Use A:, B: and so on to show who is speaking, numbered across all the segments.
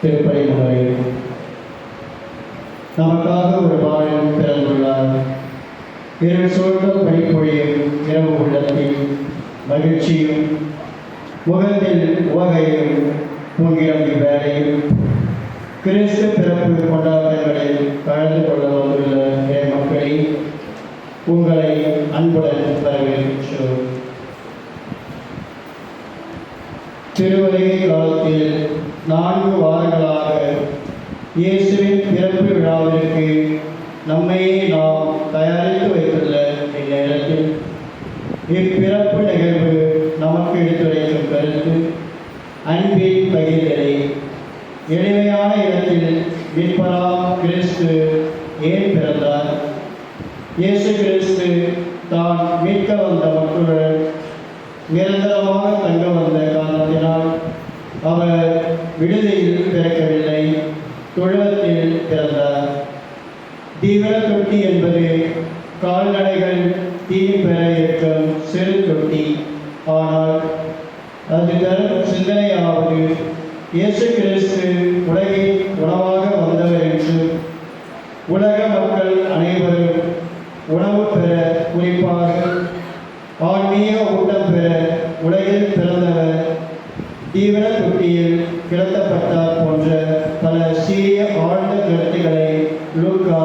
A: திருப்பதி முறையில் நமக்காக ஒரு பாடல் பிறந்துள்ளார். இரவு சூழ்ந்த பனிப்பொழியும் இரவு உள்ளத்தில் மகிழ்ச்சியும் முகத்தில் உவகையும் பொங்கிடும் இவ்வேளையில் கிறிஸ்து பிறப்பு கொண்டாட்டங்களில் கலந்து கொள்ள வந்துள்ள மக்களை உங்களை அன்புடன் வரவேற்கிறோம். திருவருகை காலத்தில் 4 வாரங்களாக இயேசுவின் பிறப்பு விழாவிற்கு நம்மையே நாம் தயாரித்து வைத்துள்ள இந்நேரத்தில் இப்பிறப்பு நிகழ்வு நமக்கு எடுத்துரைக்கும் கருத்து அன்பின் பகிர்தலை. எளிமையான இடத்தில் மீட்பராம் கிறிஸ்து ஏன் பிறந்தார்? இயேசு கிறிஸ்து தான் மீட்க வந்த மக்களுடன் நிரந்தரமாக தங்க வந்த காரணத்தினால் அவர் விடுதியில் பிறக்கவில்லை, தொழுவத்தில் பிறந்தார். தீவிர தொட்டி என்பது கால்நடைகள் தீ பெற இருக்கும் சிறு தொட்டி. ஆனால் அது தரும் சிந்தனையாவது இயேசு கிறிஸ்து உலகின் உணவாக வந்தவர் என்று உலக மக்கள் அனைவரும் உணவு பெற, குறிப்பாக ஆன்மீக ஊட்டம் பெற உலகில் பிறந்தவர் தீவிர தொட்டியில் கிடத்தப்பட்டார் போன்ற பல சிறிய ஆழ்ந்த கருத்துக்களை லூக்கா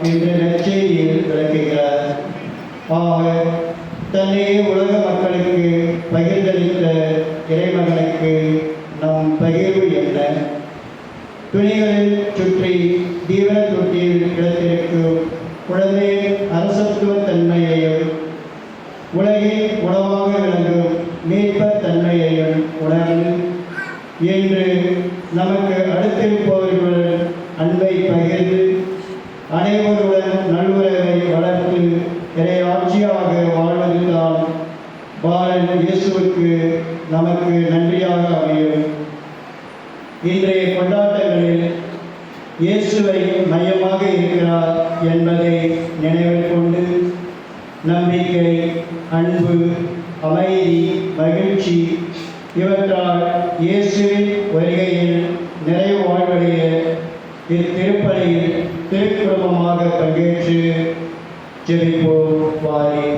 A: என்ற நற்செய்தியில் விளக்குகிறார். ஆக தன்னையே உலக மக்களுக்கு பகிர்ந்தளித்த இறைமகனுக்கு நம் பகிர்வு என்ன? துணிகளில் சுற்றி தீவிர தொட்டியில் கிடத்திருக்கும் குழந்தையின் அரசத்துவ தன்மையையும் உலகின் உணவாக விளங்கும் மீட்பத் தன்மையையும் உணர்ந்து என்று நமக்கு அடுத்திருப்பவர்களுடன் அன்பை பகிர்ந்து அனைவருடன் நல்வுறவை வளர்த்து இறையாட்சியாக வாழ்வதுதான் பாலன் இயேசுவுக்கு நமக்கு நன்றியாக அமையும். இன்றைய கொண்டாட்டங்களில் இயேசுவை மையமாக இருக்கிறார் என்பதை நினைவில் கொண்டு நம்பிக்கை, அன்பு, அமைதி, மகிழ்ச்சி இவற்றால் இயேசுவின் வருகையில் நிறைவு வாழ்வடைய இத்திருப்பலியில் திருக்குடும்பமாக பங்கேற்று ஜெபிப்போம். வாரி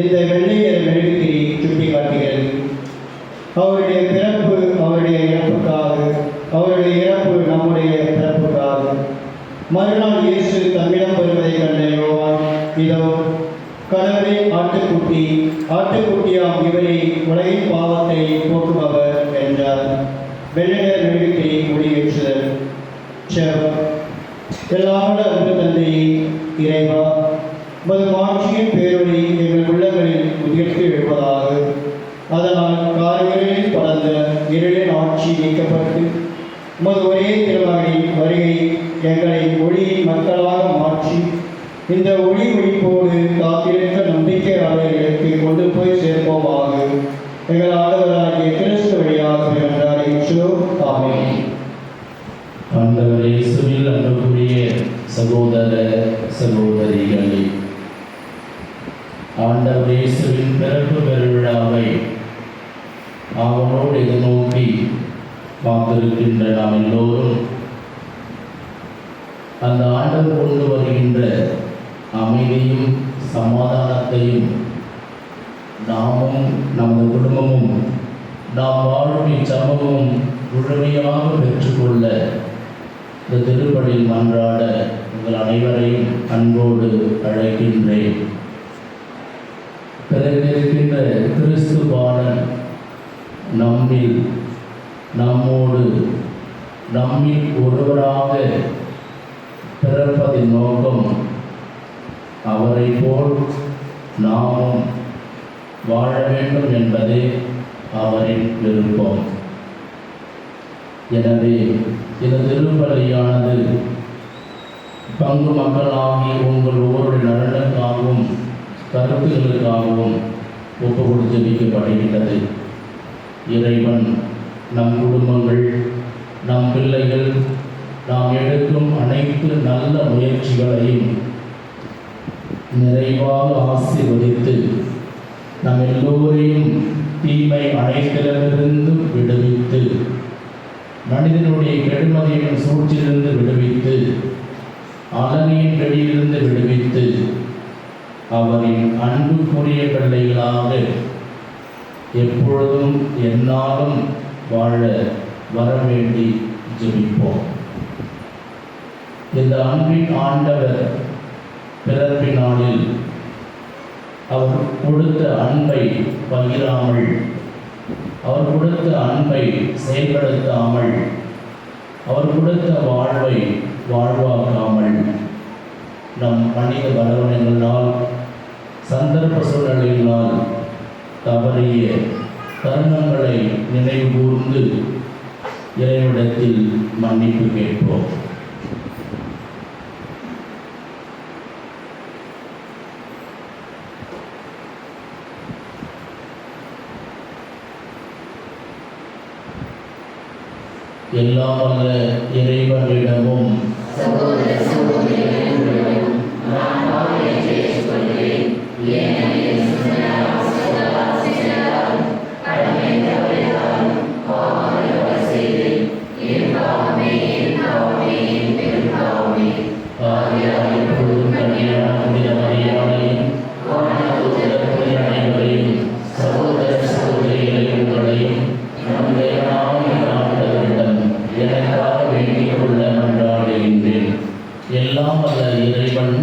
A: இந்த வெள்ளை நிற மெழுகுதிரி சுட்டி காட்டுகிறது. அவருடைய பிறப்பு அவருடைய இறப்புக்காக, அவருடைய இறப்பு நம்முடைய பிறப்புக்காக. மறுநாள் இயேசு தம்மிடம் வருவதை கண்ட யோவான், இதோ கடவுளின் ஆட்டுக்குட்டி, ஆட்டுக்குட்டியாம் இவரே உலகின் பாவத்தை போக்குபவர் என்றார். வெள்ளை நிற மெழுகுதிரி ஒளியேற்றுதல். செபம். எல்லாரோட அன்பு தந்தையே இறைவா, உமது மாட்சியின் பேரொளி எங்கள் உள்ளங்களில் உதிர்த்து எழுப்பதாக. அதனால் காரிகளில் பறந்த இருளின் ஆட்சி நீக்கப்பட்டு உமது ஒரே திருமகனின் வருகை எங்களை ஒளியின் மக்களாக மாற்றி இந்த ஒளி ஒளிப்போடு காத்திருந்த நம்பிக்கையாளர்களுக்கு கொண்டு போய் சேர்ப்போமாக. எங்கள் ஆண்டவராகிய கிறிஸ்து வழியாக என்றார். ஆமென்.
B: ஆண்டவர் இயேசுவில் அன்புக்குரிய சகோதர சகோதரிகளே, ஆண்டவர் இயேசுவின் பிறப்பு பெருவிழாவை அவனோடு எதிர்நோக்கி காத்திருக்கின்ற நாம் எல்லோரும் அந்த ஆண்டவர் கொண்டு வருகின்ற அமைதியும் சமாதானத்தையும் நாமும் நமது குடும்பமும் நாம் வாழும் இச்சமூகமும் முழுமையாக பெற்றுக்கொள்ள இந்த திருப்பலியில் மன்றாட உங்கள் அனைவரையும் அன்போடு அழைக்கின்றேன். பிறந்திருக்கின்ற கிறிஸ்து பாலன் நம்மில், நம்மோடு, நம்மில் ஒருவராக பிறப்பதின் நோக்கம் அவரை போல் நாமும் வாழ வேண்டும் என்பதே அவரின் விருப்பம். எனவே இந்த திருப்பலியானது பங்கு மக்களாகிய உங்கள் ஒவ்வொருடைய நலனுக்காகவும் கருத்துகளுக்காகவும் ஒப்பு கொடுத்து வைக்கப்படுகின்றது. இறைவன் நம் குடும்பங்கள், நம் பிள்ளைகள், நாம் எடுக்கும் அனைத்து நல்ல முயற்சிகளையும் நிறைவாக ஆசீர்வதித்து நம் எல்லோரையும் தீமை அனைத்திலிருந்து விடுவித்து, மனிதனுடைய கெடுமதியின் சூழ்ச்சியிலிருந்து விடுவித்து, அலனியின் வெளியிலிருந்து விடுவித்து, அவரின் அன்புக்குரிய பிள்ளைகளாக எப்பொழுதும் எந்நாளும் வாழ வரவேண்டி ஜெபிப்போம். இந்த அன்பின் ஆண்டவர் பிறப்பினாளில் அவர் கொடுத்த அன்பை பகிராமல், அவர் கொடுத்த அன்பை செயல்படுத்தாமல், அவர் கொடுத்த வாழ்வை வாழ்வாக்காமல், நம் மனித பலவீனங்களால், சந்தர்ப்ப சூழ்நிலைகளால் தவறிய தருணங்களை நினைவு கூர்ந்து இறைவனிடத்தில் மன்னிப்பு கேட்போம். எல்லாம் வல்ல இறைவனிடமும் எல்லாம் வல்ல இறைவன்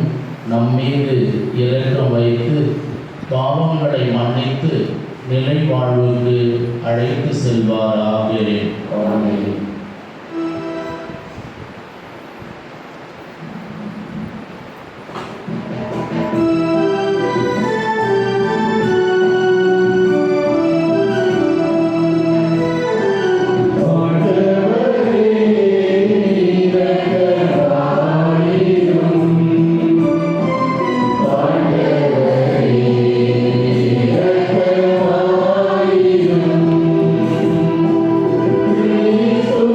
B: நம்மீது இரக்கம் வைத்து பாவங்களை மன்னித்து நிலை வாழ்வுக்கு அழைத்து செல்வாராக. ஆமென்.
C: Cristo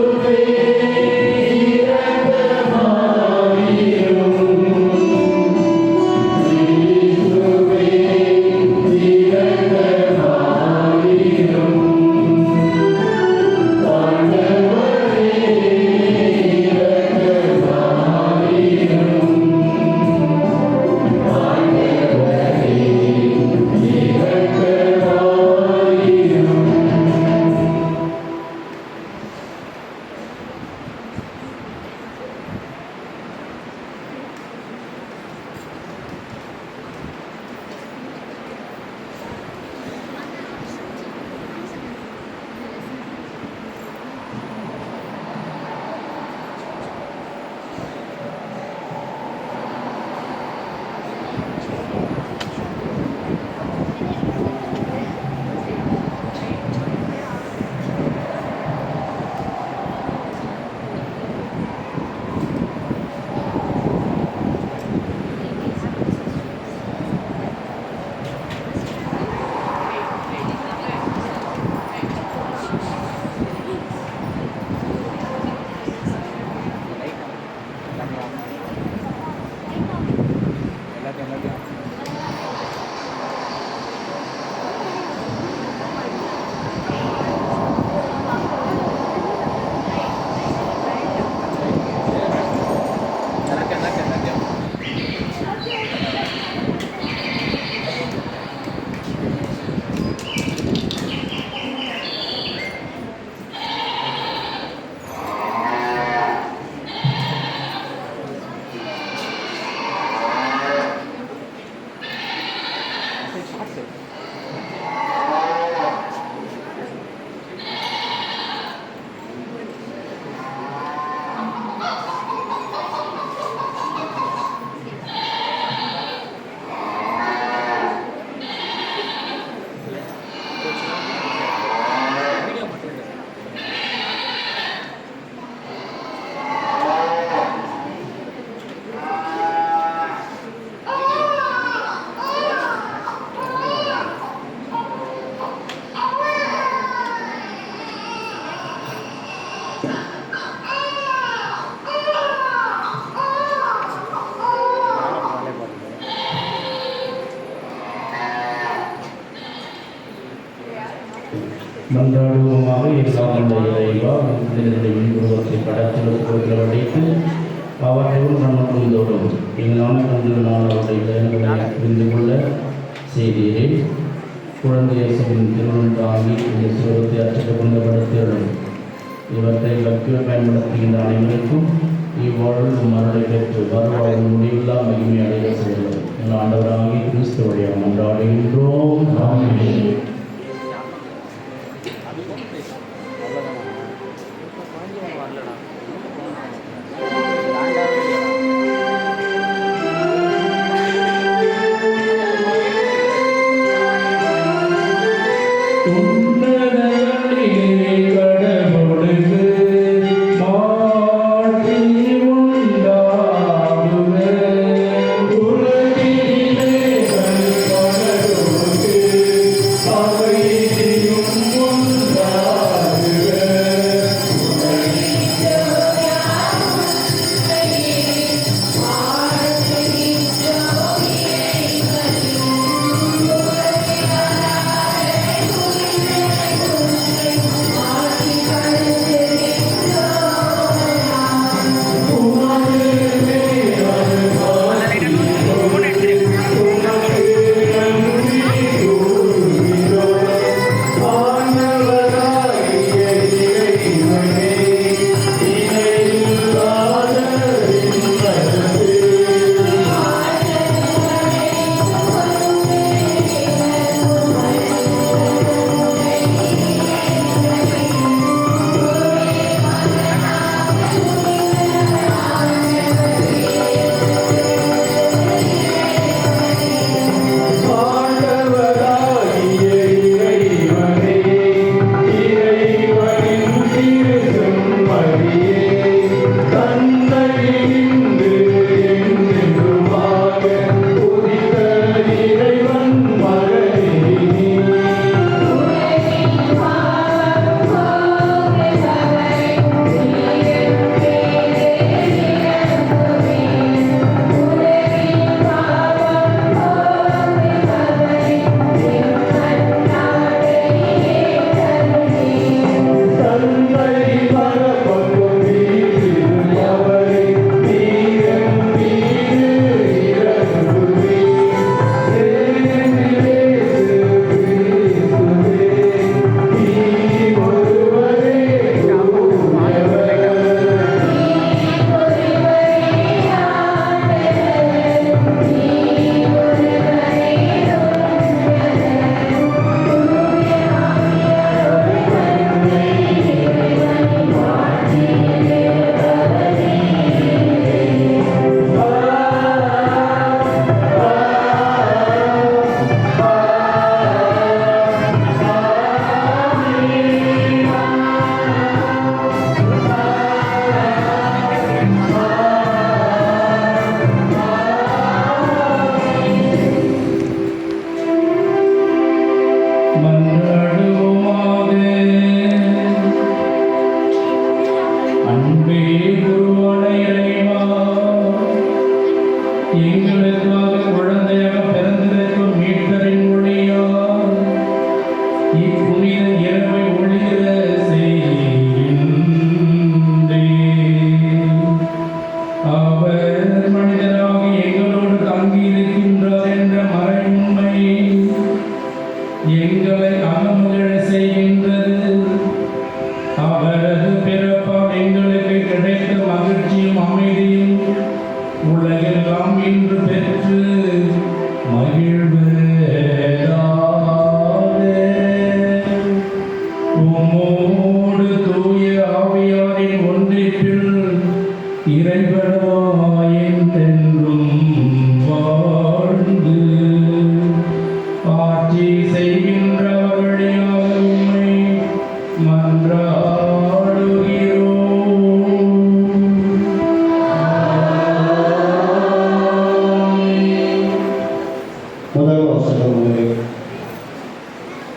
B: மன்றாடுவோமாக எல்லாம் உள்ள இறைவா மனிதனுடைய உருவத்தை கடத்தலுக்கு வடித்து அவர்களும் மனக்குழுந்தோடும் எங்களான கொண்டு நான் அவருடைய பயன்களை புரிந்து கொள்ள செய்தீரே. குழந்தை இயேசுவின் திருமணம் தாங்கி இந்த சுரத்தை அச்சத்தை கொண்டப்படுத்தியுள்ளோம். இவற்றை பக்தியை பயன்படுத்துகின்ற அனைவருக்கும் இவ்வாழ்வு மரணை பெற்று வருவாழ்வு முடிவில்லா மகிமை அடைய செய்கிறது. எங்கள் ஆண்டவராகிய கிறிஸ்து வழியாக மன்றாடுகின்றோம். ஆமென்.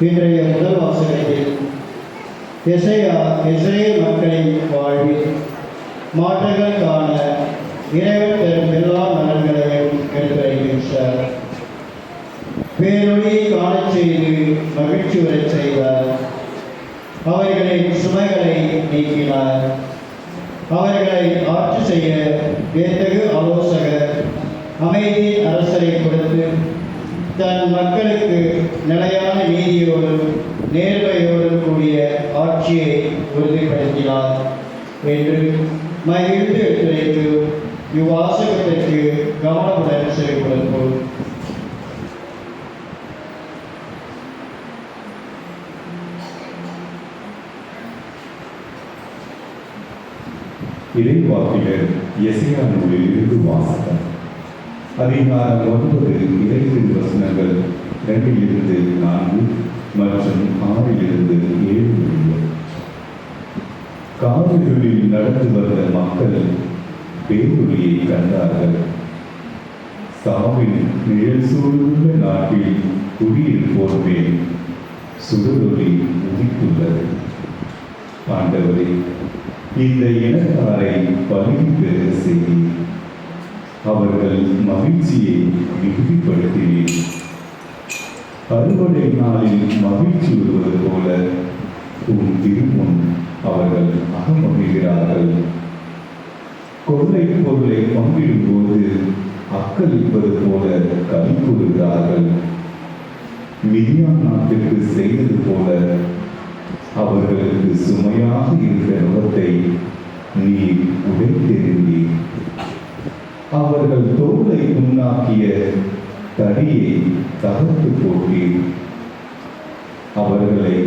A: இன்றைய முதல் வாசகத்தில் இஸ்ரேல் மக்களின் வாழ்வில் மாற்றங்கள் காண இறைவன் தரும் எல்லா நலன்களையும் எடுத்துரைக்கின்றார். பேரொழியை காணச் செய்து மகிழ்ச்சி வரச் செய்தார். அவர்களின் சுமைகளை நீக்கினார். அவர்களை ஆட்சி செய்ய வியத்தகு ஆலோசகர், அமைதியின் அரசரை கொடுத்து தன் மக்களுக்கு நிலையான நீதியோடும் நேர்மையோடும் கூடிய ஆட்சியை உறுதிப்படுத்தினார் என்று மகிழ்ந்து எடுத்துரைத்து இவ்வாசகத்திற்கு கவனமுடன் செவிப்படுத்தும்.
C: இறைவாக்கினர் எசையா நூலில் இருந்து வாசகம். அதிகாரம் 9 இறைத்திரு வசனங்கள் 2 4 மற்றும் 6 7 முடியும். காடுகளில் நடந்து வந்த மக்கள் பேரொழியை கண்டார்கள். சாவின் நிழல் சூழ்ந்த நாட்டில் குடியிருப்போர் மேல் சுடரொளி உதித்துள்ளது. ஆண்டவரே, இந்த இனத்தாரை பதவி பெற செய்தி அவர்கள் மகிழ்ச்சியை மிகுதிப்படுத்தினேன். அறுவடை நாளில் மகிழ்ச்சி வருவது போல உன் திருமுன் அவர்கள் அகமகிழ்கிறார்கள். கொள்ளை பொருளை பங்கிடும்போது அக்களிப்பது போல களி கூறுகிறார்கள். மிதியான் நாட்டுக்கு செய்தது போல அவர்களுக்கு சுமையாக இருக்கிற நுகத்தை நீ உடைத்தெறிந்தீர். அவர்கள் தோலை உண்ணாக்கிய தடியை தகர்த்து போட்டீர். அவர்களை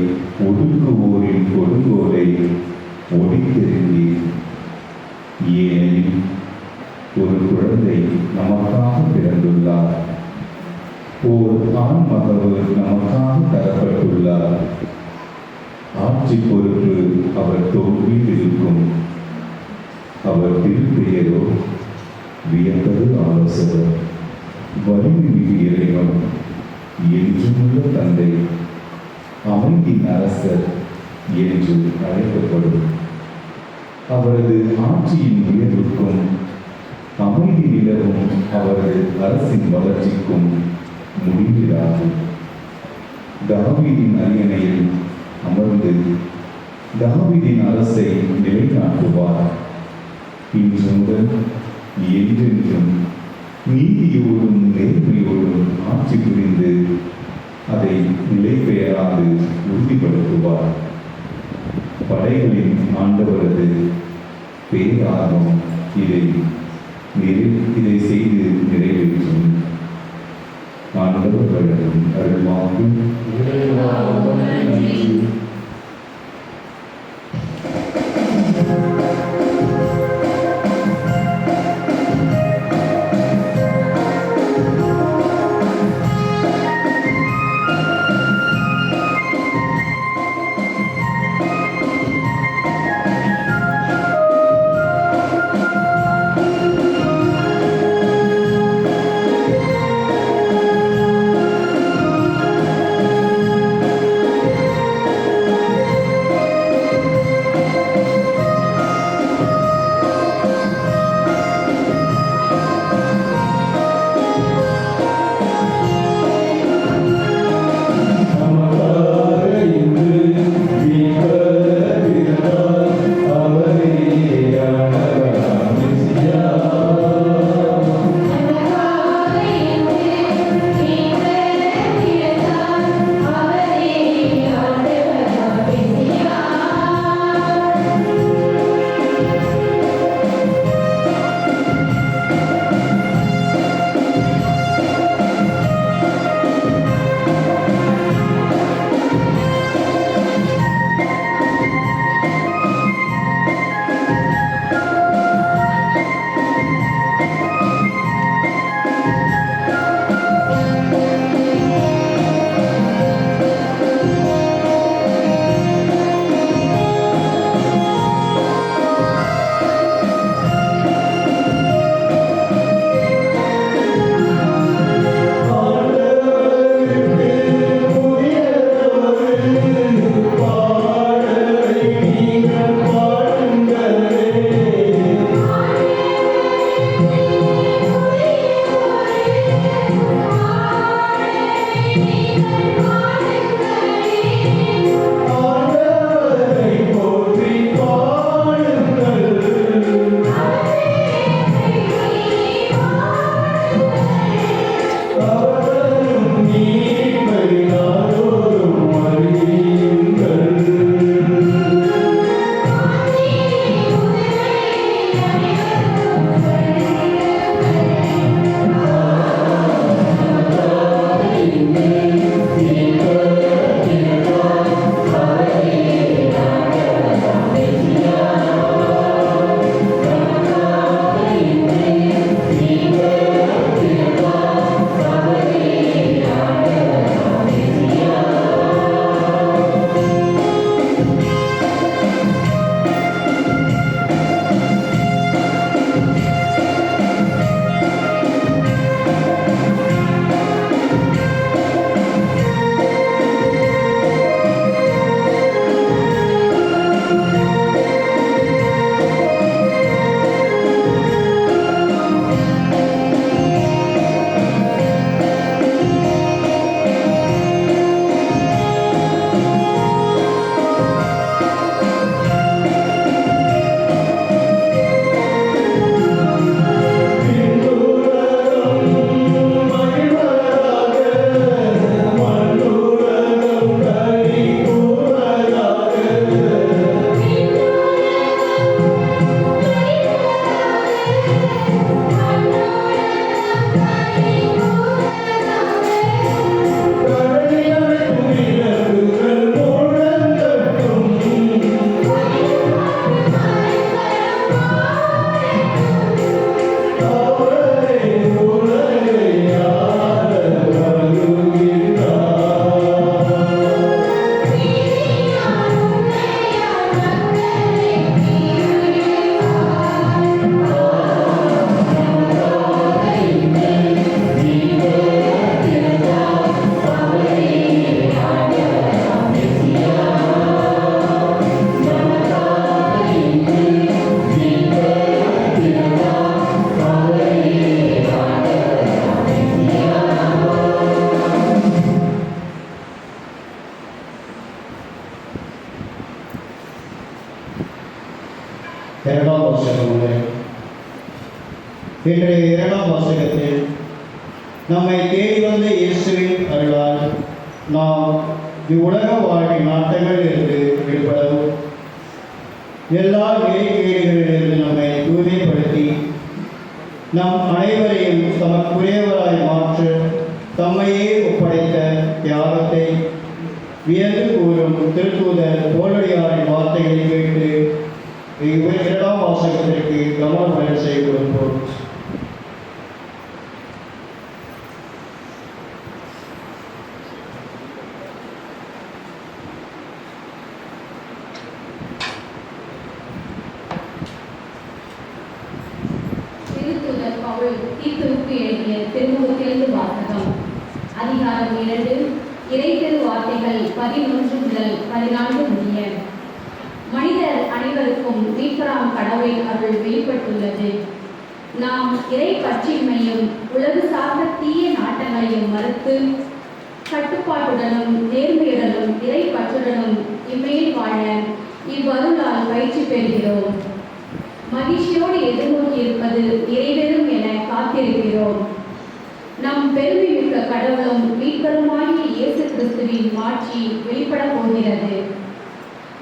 C: ஒடுக்குவோரின் கொடுங்கோலை ஒடித்தெறிந்தீர். ஏனெனில் ஒரு குழந்தை நமக்காக பிறந்துள்ளார், ஓர் ஆண் மகவர் நமக்காக தரப்பட்டுள்ளார். ஆட்சி பொறுப்பு அவர் தோல்வியில் இருக்கும். அவர் திருப்பெயரோ வியப்பது ஆலோசகர், வலிமை மிகு இறைவன், என்றுமுள்ள தந்தை, அமைதியின் அரசர் என்று அழைக்கப்படும். அவரது ஆட்சியின் உயர்வுக்கும் அமைதி நிலவும் அவரது அரசின் வளர்ச்சிக்கும் முடிவிடாது. தாவீதின் அரியணையில் அமர்ந்து தாவீதின் அரசை நிலைநாட்டுவார். இன்று முதல் என்றென்றும் நீதியோடும் நேர்மையோடும் ஆட்சி புரிந்து அதை நிலை பெயராது உறுதிப்படுத்துவார். படைகளின் ஆண்டவரது பேரார்வம் இதை செய்து நிறைவேற்றும். ஆண்டவர் வழங்கும் அருள்வாக்கு.
A: இன்றைய இரண்டாம் வாசகத்தில் நம்மை தேடி வந்த இயேசுவின் அருளால் நாம் இவ்வுலக வாழ்வின் நாட்டங்களிலிருந்து விடுபடவும் எல்லா நெறிகேடுகளிலிருந்து நம்மை தூய்மைப்படுத்தி நம் அனைவரையும் தமக்குரியவராய் மாற்ற தம்மையே ஒப்படைத்த தியாகத்தை வியந்து கூறும் திருத்தூதர் போலடியாரின் வார்த்தைகளை கேட்டு இரண்டாம் வாசகத்திற்கு கவனம் வரிசை கொடுப்போம்.
D: திருத்தூதர் பவுல் தீத்துவுக்கு எழுதிய திருமுகத்திலிருந்து வாசகம். அதிகாரம் 2, இறைத்திரு வார்த்தைகள் 11 முதல் 14 முடிய. மனிதர் அனைவருக்கும் மீட்பராம் கடவுளின் அருள் வெளிப்பட்டுள்ளது. நாம் இறை பற்றின்மையும் உலகு சார்ந்த தீய நாட்டங்களையும் மறுத்து கட்டுப்பாட்டுடனும் நேர்மையுடனும் இறை பற்றுடனும் இம்மையில் வாழ இவ்வருளால் பயிற்சி பெறுகிறோம். மகிழ்ச்சியோடு எதிர்நோக்கி இருப்பது நிறைவேறும் என காத்திருக்கிறோம். நம் பெருமை மிக்க கடவுளும் மீட்பருமாகிய இயேசு கிறிஸ்துவின் மாட்சி வெளிப்பட போகிறது.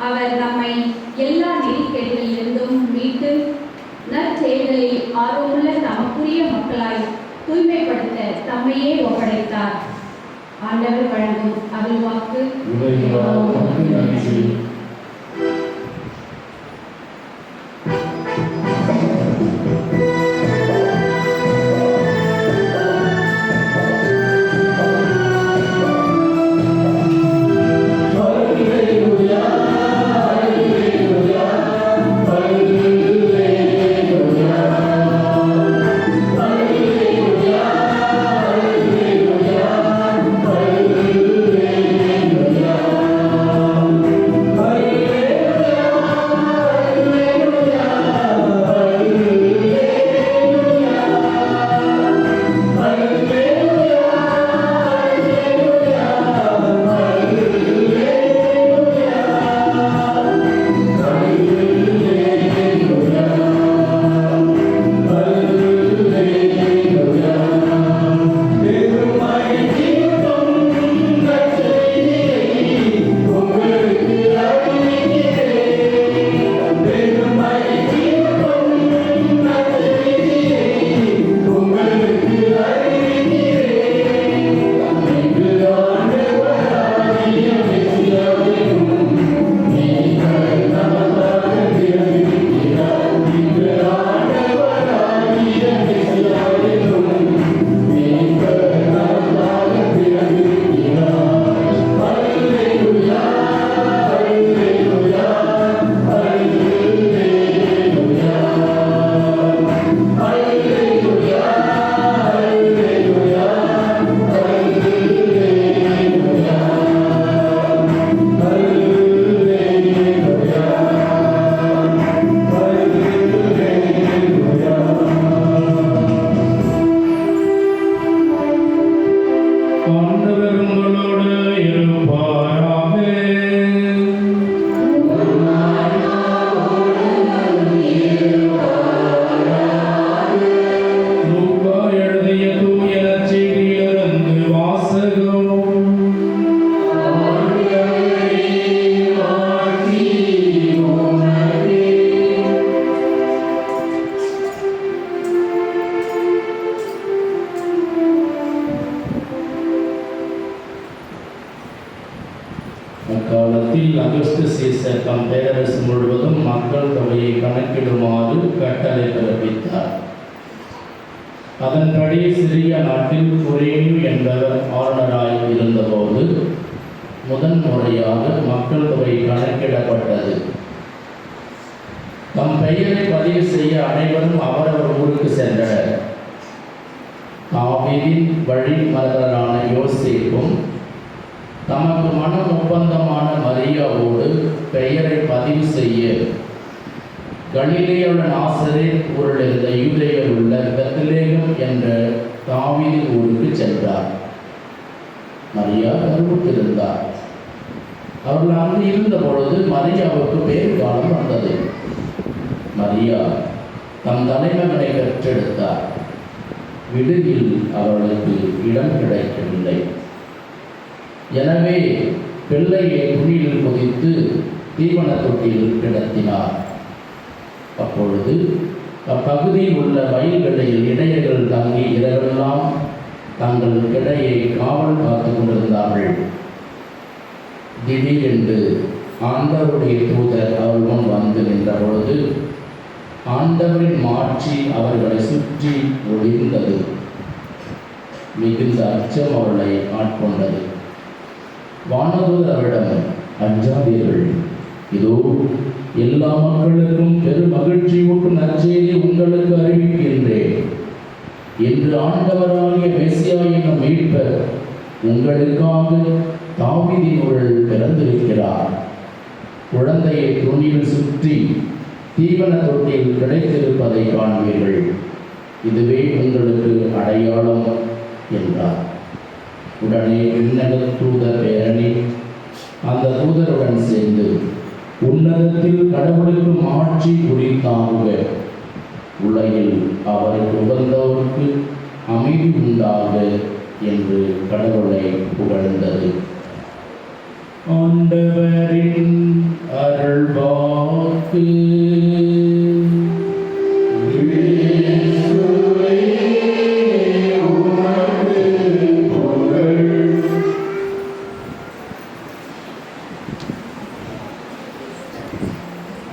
D: அவர் நம்மை எல்லா நெறிக்கேடுகளிலிருந்தும் மீட்டு நற்செயல்களில் ஆர்வமுள்ள தமக்குரிய மக்களாய் தூய்மைப்படுத்த தம்மையே ஒப்படைத்தார். ஆண்டவர் வழங்கும் அருள்வாக்கு.
B: அக்காலத்தில் அகஸ்டஸ் சீசர் தம் பேரரசு முழுவதும் மக்கள் தொகையை கணக்கிடுமாறு கட்டளை பிறப்பித்தார். அதன்படி சிறிய நாட்டில் குரேனியு என்பவர் ஆளுநராய் இருந்தபோது முதன்முறையாக மக்கள் தொகை கணக்கிடப்பட்டது. தம் பெயரை பதிவு செய்ய அனைவரும் அவரவர் ஊருக்கு சென்றனர். தாவீதின் வழிமரபரான யோசேப்பும் தமக்கு மனம் ஒப்பந்தமான மரியாவோடு பெயரை பதிவு செய்ய கலிலேயுள்ள நாசரேத் ஊரில் இருந்த யூதேயில் உள்ள பெத்லகேம் என்ற தாவீது ஊருக்கு சென்றார். மரியா கருவுற்றிருந்தார். அவர்கள் அங்கு இருந்த பொழுது மரியாவுக்கு பேறு காலம் வந்தது. மரியா தம் தலைமகனை பெற்றெடுத்தார். விடுதியில் அவர்களுக்கு இடம் கிடைக்கவில்லை. எனவே பிள்ளையை துணியில் பொதித்து தீவன தொட்டியில் கிடத்தினார். அப்பொழுது அப்பகுதியில் உள்ள வயல்களில் இடையர்கள் தங்கி இரவெல்லாம் தங்கள் கிடையை காவல் காத்து கொண்டிருந்தார்கள். திடீரென்று ஆண்டவருடைய தூதர் அவள் முன் வந்து நின்ற பொழுது ஆண்டவரின் மாட்சி அவர்களை சுற்றி ஒளிர்ந்தது. மிகுந்த அச்சம் அவர்களை ஆட்கொண்டது. வானதூதர் அவரிடம், அஞ்சாதீர்கள், இதோ எல்லா மக்களுக்கும் பெரும் மகிழ்ச்சியூட்டும் நற்செய்தி உங்களுக்கு அறிவிக்கின்றேன். என்று ஆண்டவராகிய மெசியா என்னும் மீட்பர் உங்களுக்காக தாவீதின் ஊரில் பிறந்திருக்கிறார். குழந்தையை துணியில் சுற்றி தீவன தொட்டியில் கிடைத்திருப்பதை காண்பீர்கள். இதுவே உங்களுக்கு அடையாளம் என்றார். உடனே விண்ணக தூதர் பேரணி அந்த தூதருடன் சேர்ந்து உன்னதத்தில் கடவுளுக்கு ஆட்சி உரித்தாகுக, உலகில் அவருக்கு உகந்தவருக்கு அமைதி உண்டாக என்று கடவுளை புகழ்ந்தது. ஆண்டவரின் அருள்வாக்கு.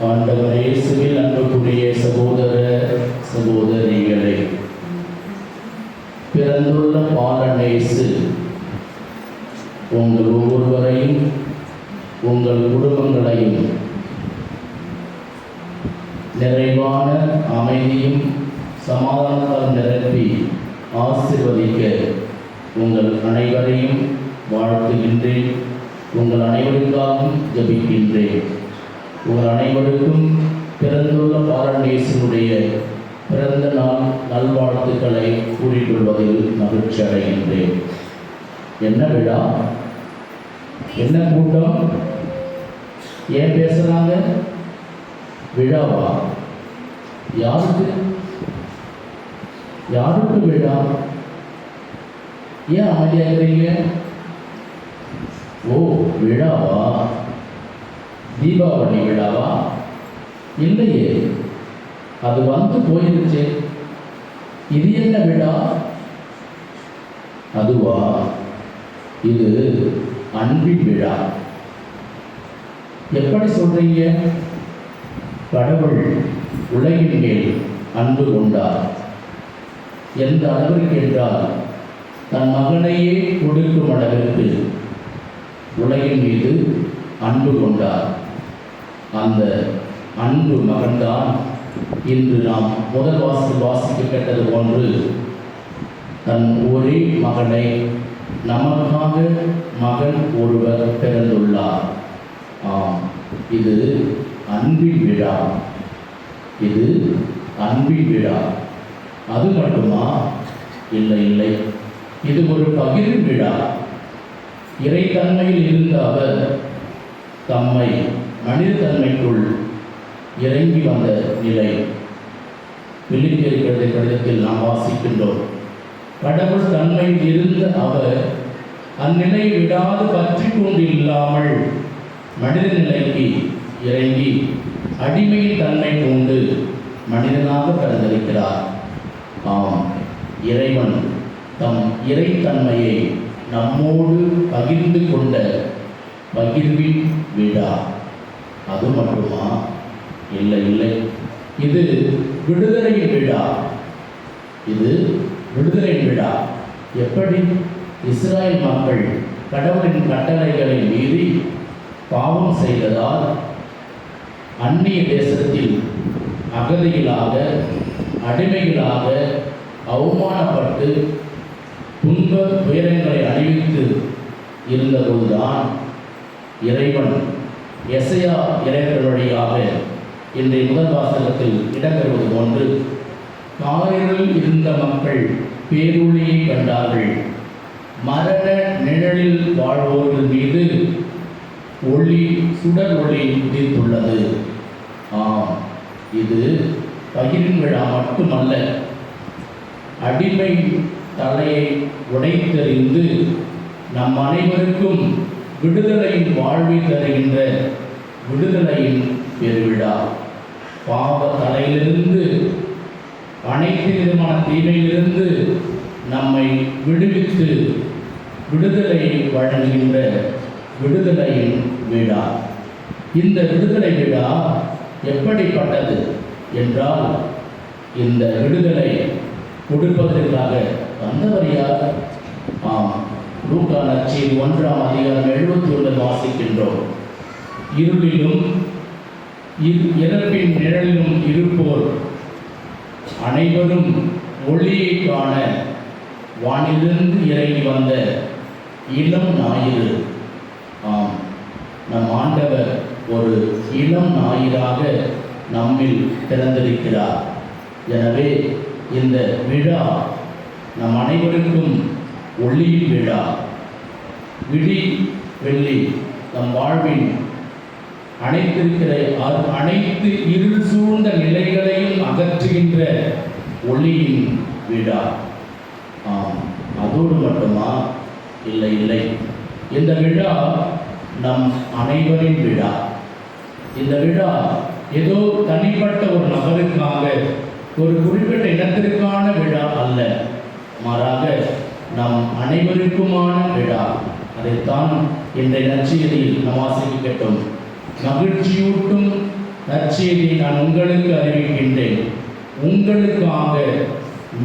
B: ஆண்டவர் இயேசுவில் அன்புக்குரிய சகோதர சகோதரிகளே, பிறந்துள்ள பாலனேசு உங்கள் ஒவ்வொருவரையும் உங்கள் குடும்பங்களையும் நிறைவான அமைதியும் சமாதானத்தால் நிரப்பி ஆசீர்வதிக்க உங்கள் அனைவரையும் வாழ்த்துகின்றேன். உங்கள் அனைவருக்காகவும் ஜெபிக்கின்றேன். உங்கள் அனைவருக்கும் பிறந்துள்ள பாலனேசனுடைய பிறந்த நாள் நல்வாழ்த்துக்களை கூறிக்கொள்வதில் மகிழ்ச்சி அடைகின்றேன். என்ன விழா, என்ன கூட்டம், ஏன் பேசுறாங்க? விழாவா? யாருக்கு யாருக்கு விழா? ஏன் அமைதியாகிறீங்க? ஓ, விழாவா? தீபாவளி விழாவா? இல்லையே, அது வந்து போயிருச்சு. இது என்ன விழா? அதுவா? இது அன்பின் விழா. எப்படி சொல்றீங்க? கடவுள் உலகின் மேல் அன்பு கொண்டார். எந்த அளவிற்கு என்றால் தன் மகனையே கொடுக்கும் அளவிற்கு உலகின் மீது அன்பு கொண்டார். அந்த அன்பு மகன்தான் இன்று நாம் முதல் வாசிக்க கேட்டது போன்று தன் ஒரே மகனை நமக்காக மகன் ஒருவர் பிறந்துள்ளார். ஆம், இது அன்பின் விழா. இது அன்பின் விழா. அது மட்டுமா? இல்லை இல்லை, இது ஒரு பகிர்வு விழா. இறைத்தன்மையில் இருந்த அவர் தம்மை மனித தன்மைக்குள் இறங்கி வந்த நிலை பிலிப்பியர் கடிதத்தில் நாம் வாசிக்கின்றோம். கடவுள் தன்மையில் இருந்த அவர் அந்நிலையை விடாது பற்றி கொண்டு இல்லாமல் மனித நிலைக்கு இறங்கி அடிமையின் தன்மை கொண்டு மனிதனாக பிறந்திருக்கிறார். ஆம், இறைவன் தம் இறைத்தன்மையை நம்மோடு பகிர்ந்து கொண்ட பகிர்வின் விழா. அது மட்டுமா? இல்லை இல்லை, இது விடுதலையின் விழா. இது விடுதலையின் விழா. எப்படி? இஸ்ராயல் மக்கள் கடவுளின் கட்டளைகளை மீறி பாவம் செய்ததால் அந்நிய தேசத்தில் அகதிகளாக அடிமைகளாக அவமானப்பட்டு துன்ப துயரங்களை அணிவித்து இருந்தபோதுதான் இறைவன் எசையா இறைவன் வழியாக இன்றைய முதல் வாசகத்தில் இடம்பெறுவது போன்று காரில் இருந்த மக்கள் பேரொளியை கண்டார்கள். மரண நிழலில் வாழ்வோர்கள் மீது ஒளி, சுடர் ஒளி உதித்துள்ளது. ஆம், இது பகிரின் விழா மட்டுமல்ல, அடிமை தலையை உடைத்தெறிந்து நம் அனைவருக்கும் விடுதலையின் வாழ்வை தருகின்ற விடுதலையின் பெருவிழா. பாவ தலையிலிருந்து, அனைத்து விதமான தீமையிலிருந்து நம்மை விடுவித்து விடுதலையை வழங்குகின்ற விடுதலையின் விழா. இந்த விடுதலை விழா எப்படிப்பட்டது என்றால், இந்த விடுதலை கொடுப்பதற்காக வந்தவர் யார்? லூக்கா நற்செய்தி 1ஆம் அதிகாரம் 71 வாசிக்கின்றோம். இருளிலும் இறப்பின் நிழலிலும் இருப்போர் அனைவரும் ஒளியை காண வானிலிருந்து இறங்கி வந்த இளம் ஞாயிறு. நம் ஆண்டவர் ஒரு இளம் ஞாயிறாக நம்மில் பிறந்திருக்கிறார். எனவே இந்த விழா நம் அனைவருக்கும் ஒளியின் விழா. விழி வெள்ளி நம் வாழ்வின் அனைத்து இருள் சூழ்ந்த நிலைகளையும் அகற்றுகின்ற ஒளியின் விழா. அதோடு மட்டுமா? இல்லை. இந்த விழா நம் அனைவரின் விழா. இந்த விழா ஏதோ தனிப்பட்ட ஒரு நபருக்காக, ஒரு குறிப்பிட்ட இனத்திற்கான விழா அல்ல, மாறாக நம் அனைவருக்குமான விழா. அதைத்தான் இன்றைய நற்செய்தியில் நாம் வாசிக்கட்டும். மகிழ்ச்சியூட்டும் நற்செய்தியை நான் உங்களுக்கு அறிவிக்கின்றேன், உங்களுக்காக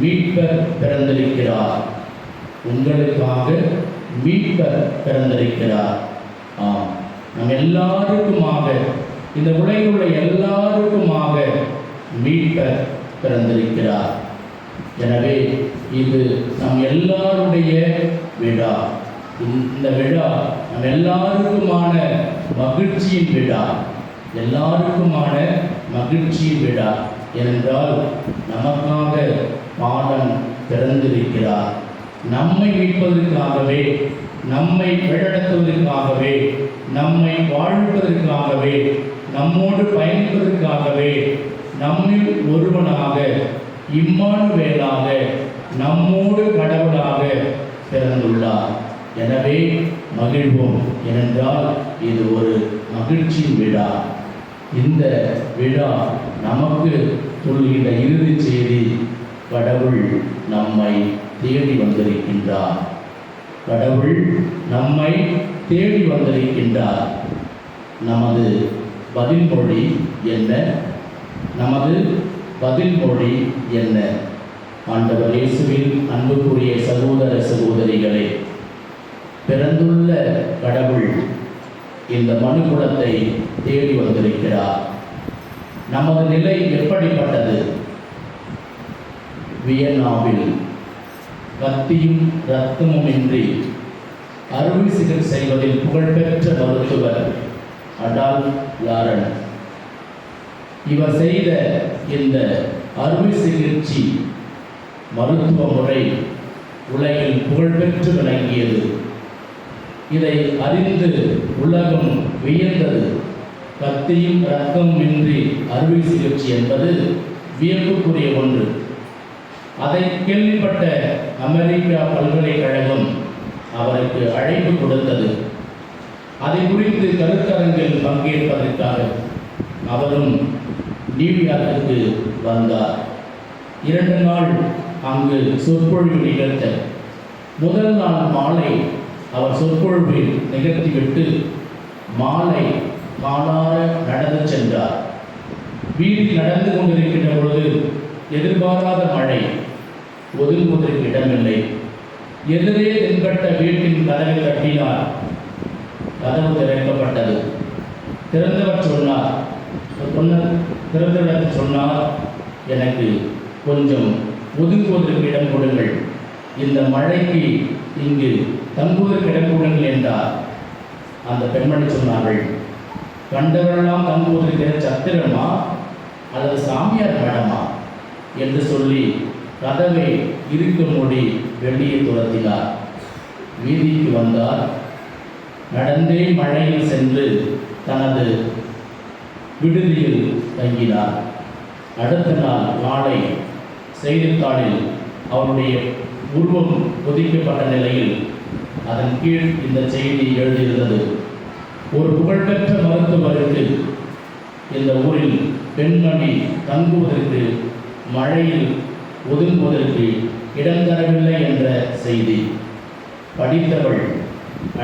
B: மீட்பர் பிறந்திருக்கிறார். உங்களுக்காக மீட்பர் பிறந்திருக்கிறார். நம் எல்லாருக்குமாக, இந்த உலகில் உள்ள எல்லாருக்குமாக மீட்பர் பிறந்திருக்கிறார். எனவே இது நம் எல்லாருடைய விழா. இந்த விழா நம் எல்லாருக்குமான மகிழ்ச்சியின் விழா. எல்லாருக்குமான மகிழ்ச்சியின் விழா. ஏனென்றால் நமக்காக பாலன் பிறந்திருக்கிறார். நம்மை மீட்பதற்காகவே, நம்மை வழிநடத்துவதற்காகவே, நம்மை வாழ்வதற்காகவே, நம்மோடு பயணிப்பதற்காகவே, நம்மில் ஒருவனாக, இம்மானுவேலாக, நம்மோடு கடவுளாக பிறந்துள்ளார். எனவே மகிழ்வோம். ஏனென்றால் இது ஒரு மகிழ்ச்சியின் விழா. இந்த விழா நமக்கு சொல்கின்ற இறுதி செய்தி, கடவுள் நம்மை தேடி வந்திருக்கின்றார். கடவுள் நம்மை தேடி வந்திருக்கின்றார். நமது பதில்மொழி என்ன? நமது பதில்மொழி என்ன? ஆண்டவர் இயேசுவில் அன்புக்குரிய சகோதர சகோதரிகளே, பிறந்துள்ள கடவுள் இந்த மனுக்குலத்தை தேடி வந்திருக்கிறார். நமது நிலை எப்படிப்பட்டது? வியன்னாவில் கத்தியும் இரத்தமும் இன்றி அறுவை சிகிச்சை செய்வதில் புகழ்பெற்ற மருத்துவர் அடால்ஃப் லாரன், இவர் செய்த இந்த அறுவை சிகிச்சை மருத்துவ முறை உலகில் புகழ்பெற்று விளங்கியது. இதை அறிந்து உலகம் வியந்தது. கத்தியும் இரத்தமின்றி அறுவை சிகிச்சை என்பது வியப்புக்குரிய ஒன்று. அதை கேள்விப்பட்ட அமெரிக்கா பல்கலைக்கழகம் அவருக்கு அழைப்பு கொடுத்தது. அதை குறித்து கருத்தரங்கில் பங்கேற்பதற்காக அவரும் நியூயார்க்குக்கு வந்தார். 2 நாள் அங்கு சொற்பொழிவு நிகழ்த்த, முதல் நாள் மாலை அவர் சொற்பொழிவை நிகழ்த்திவிட்டு மாலை காலார நடந்து சென்றார். வீதியில் நடந்து கொண்டிருக்கின்ற பொழுது எதிர்பாராத மழை, ஒதுங்குவதற்கு இடமில்லை. எதிரே தென்பட்ட வீட்டின் கதவை தட்டினார். கதவு திறக்கப்பட்டது. திறந்தவர் சொன்னார், திறந்தவிடத்தில் சொன்னார், எனக்கு கொஞ்சம் ஒதுங்குவதற்கு இடம் கொடுங்கள், இந்த மழைக்கு இங்கு தங்குவதற்கு இடம் கொடுங்கள் என்றார். அந்த பெண்மணி சொன்னார்கள், கண்டவரெல்லாம் தங்குவதற்கு சத்திரமா அல்லது சாமியார் மேடமா என்று சொல்லி கதவை இருக்க மூடி வெளியே துரத்தினார். வீதிக்கு வந்தார். நடந்தே மழையில் சென்று தனது விடுதியில் தங்கினார். அடுத்த நாளை செய்தித்தாளில் அவருடைய உருவம் பொதிக்கப்பட்ட நிலையில் அதன் கீழ் இந்த செய்தி எழுதியிருந்தது. ஒரு புகழ்பெற்ற மருத்துவருக்கு இந்த ஊரில் பெண்மணி தங்குவதற்கு மழையில் ஒதுங்குவதற்கு இடம் தரவில்லை என்ற செய்தி. படித்தவள்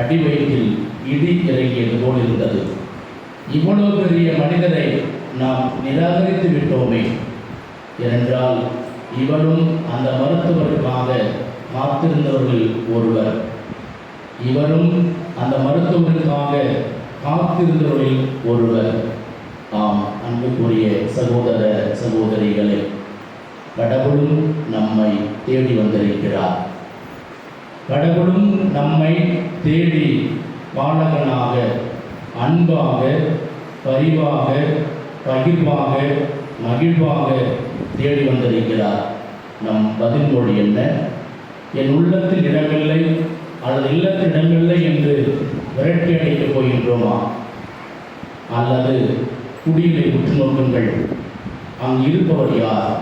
B: அடிவயிற்றில் இடி இறங்கியது போல் இருந்தது. இவ்வளவு பெரிய மனிதரை நாம் நிராகரித்து விட்டோமே. ஏனென்றால் இவரும் அந்த மருத்துவருக்காக காத்திருந்தவர்கள் ஒருவர். இவரும் அந்த மருத்துவருக்காக காத்திருந்தவர்கள் ஒருவர். ஆம், அன்புக்குரிய சகோதர சகோதரிகளே, கடவுளும் நம்மை தேடி வந்திருக்கிறார். கடவுளும் நம்மை தேடி பாலகனாக, அன்பாக, பரிவாக, பகிர்வாக, மகிழ்வாக தேடி வந்திருக்கிறார். நம் பதில் மொழி என்ன? என் உள்ளத்தில் இடமில்லை அல்லது இல்லத்தில் இடமில்லை என்று விரட்டி அடிக்கப் போகின்றோமா? அல்லது குடியிலை உற்று நோக்குங்கள், அங்கு இருப்பவர் யார்?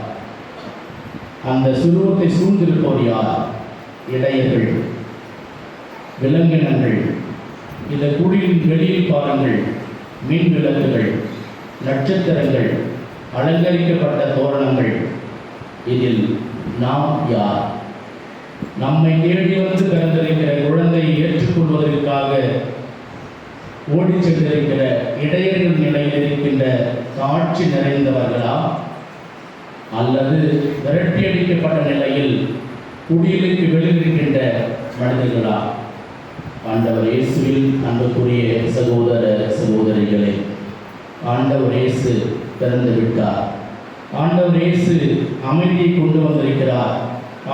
B: அந்த சுருவத்தை சூழ்ந்திருப்பவர் யார்? இடையர்கள், விலங்கினங்கள். இந்த குடியின் வெளியில் பாருங்கள், மின் விளக்குகள், நட்சத்திரங்கள், அலங்கரிக்கப்பட்ட தோரணங்கள். இதில் நாம் யார்? நம்மை தேடி வந்து பிறந்திருக்கிற குழந்தையை ஏற்றுக்கொள்வதற்காக ஓடி சென்றிருக்கிற இடையர்கள் நிலையில் இருக்கின்ற காட்சி நிறைந்தவர்களா? அல்லது விரட்டியடிக்கப்பட்ட நிலையில் குடிலுக்கு வெளியிருக்கின்ற மனிதர்களா? ஆண்டவர் இயேசுவில் அன்புக்குரிய சகோதர சகோதரிகளே, ஆண்டவர் இயேசு பிறந்து விட்டார். ஆண்டவர் இயேசு அமைதியை கொண்டு வந்திருக்கிறார்.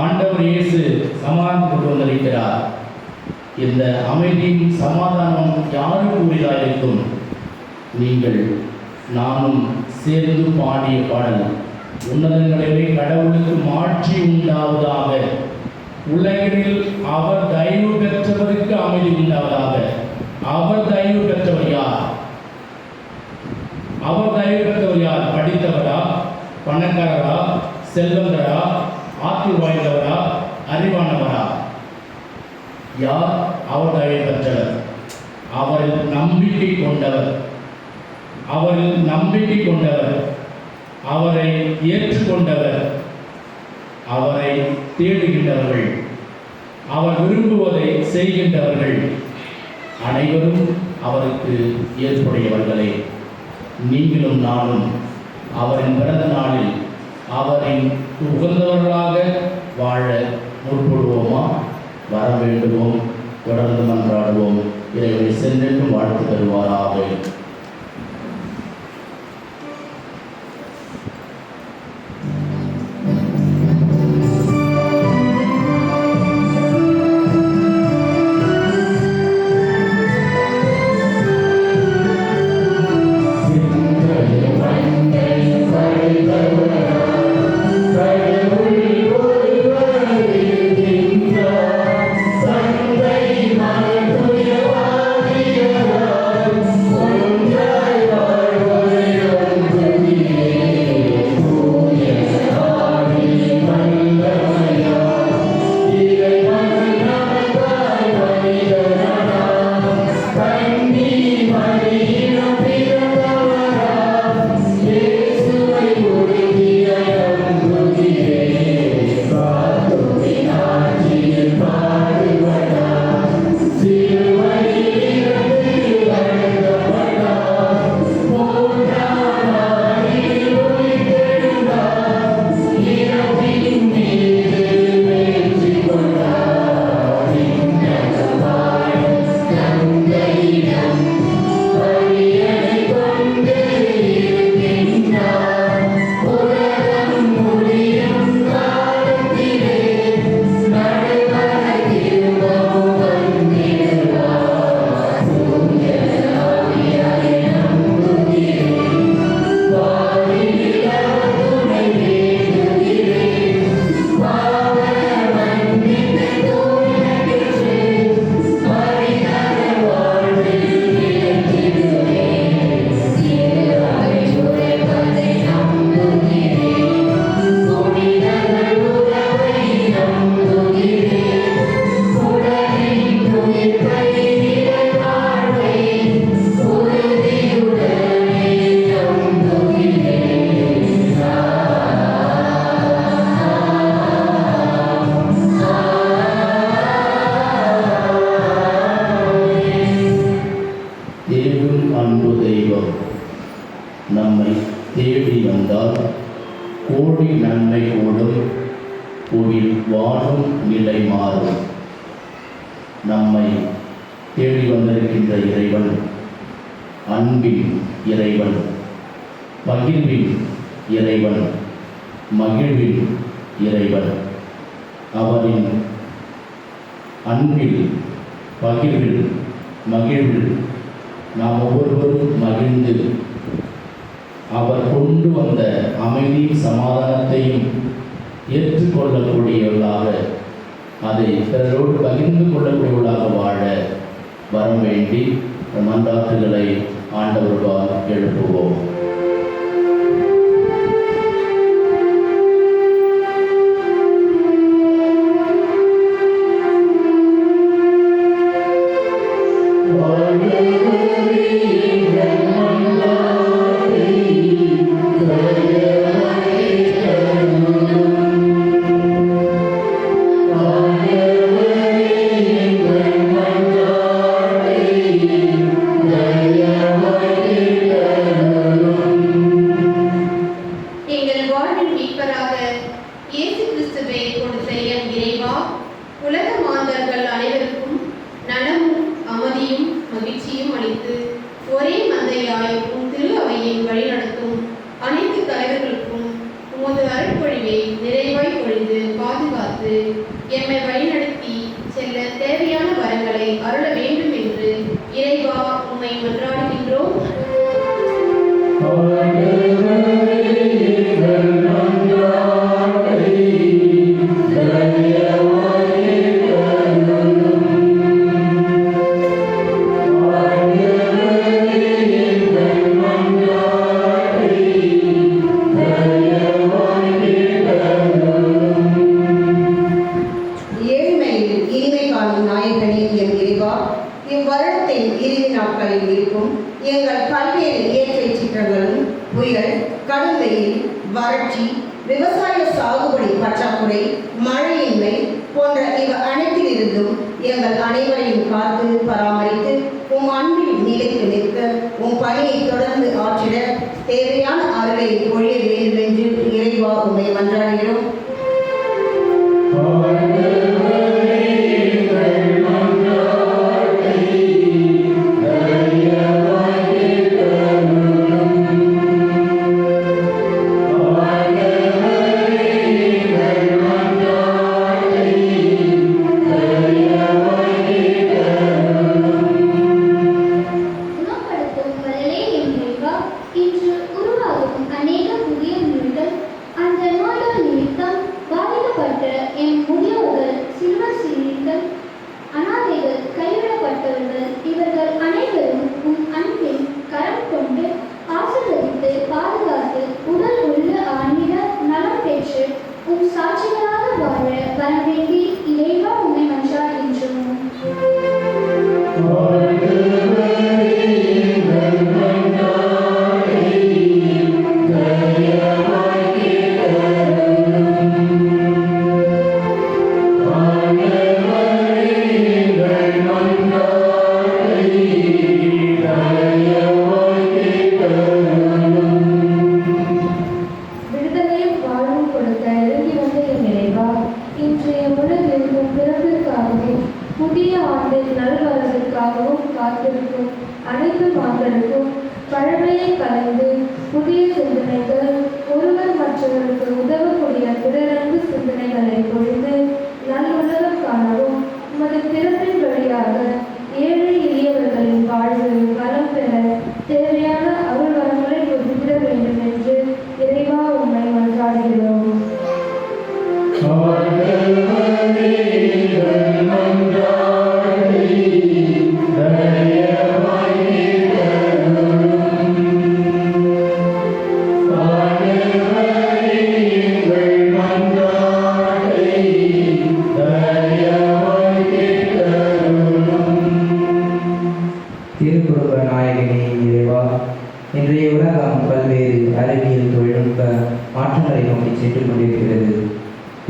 B: ஆண்டவர் இயேசு சமாதானம் கொண்டு வந்திருக்கிறார். இந்த அமைதியும் சமாதானம் யாருக்கு உரியதாக இருக்கும்? நீங்கள் நானும் சேர்ந்து பாடிய பாடல், உன்னதங்களிலே கடவுளுக்கு மாட்சி உண்டாவதாக, உலகில் அவர் தயவு பெற்றவருக்கு அமைதி உண்டாவதாக. அவர் தயவு பெற்றவர் யார்? அவர் தயவு பெற்றவர் யார்? படித்தவரா, பணக்காரரா, செல்வந்தரா, ஆற்றல் வாய்ந்தவரா, அறிவானவரா? யார் அவர் தயவு பெற்றவர்? அவரில் நம்பிக்கை கொண்டவர், அவரில் நம்பிக்கை கொண்டவர், அவரை ஏற்றுக்கொண்டவர், அவரை தேடுகின்றவர்கள், அவர் விரும்புவதை செய்கின்றவர்கள் அனைவரும் அவருக்கு ஏற்புடையவர்களே. நீங்களும் நானும் அவரின் பிறந்த நாளில் அவரின் உகந்தவர்களாக வாழ முற்படுவோமா? வர வேண்டுவோம், தொடர்ந்து மன்றாடுவோம். இறைவனை சென்றென்றும் வாழ்த்து தருவாராக.
E: சந்தை மலர் துயவாதியவர்
B: நாளும் நிலை மாறும். நம்மை தேடி வந்திருக்கின்ற இறைவன் அன்பின் இறைவன், பகிர்வின் இறைவன், மகிழ்வின் இறைவன். அவரின் அன்பில், பகிர்வில், மகிழ்வில் நாம் ஒவ்வொருவரும் மகிழ்ந்து அவர் கொண்டு வந்த அமைதி சமாதானத்தையும் ஏற்றுக்கொள்ளக்கூடியவர்களாக, அதை பிறரோடு பகிர்ந்து கொள்ளக்கூடியவர்களாக வாழ வரம் வேண்டி மன்றாட்டுகளை ஆண்டவர்களால் எழுப்புவோம்.
D: எம்மை வழிநடத்தி செல்ல தேவையான வரங்களை அருள வேண்டும் என்று இறைவா உம்மை மன்றாடுகின்றோம்.
E: எங்கள் பல்வேறு இயற்கை சீற்றங்களும், புயல், கடும் வெயில், வறட்சி, விவசாய சாகுபடி பற்றாக்குறை, மழையின்மை போன்ற இவை அனைத்திலிருந்தும் எங்கள் அனைவரையும் காத்து பராமரித்து உம் அன்பில் நிலைத்து நிற்க உம் பணியை தொடர்ந்து ஆற்றிட தேவையான அருளை பொழிய வேண்டும் என்று இறைவா உம்மை மன்றாடுகிறோம்.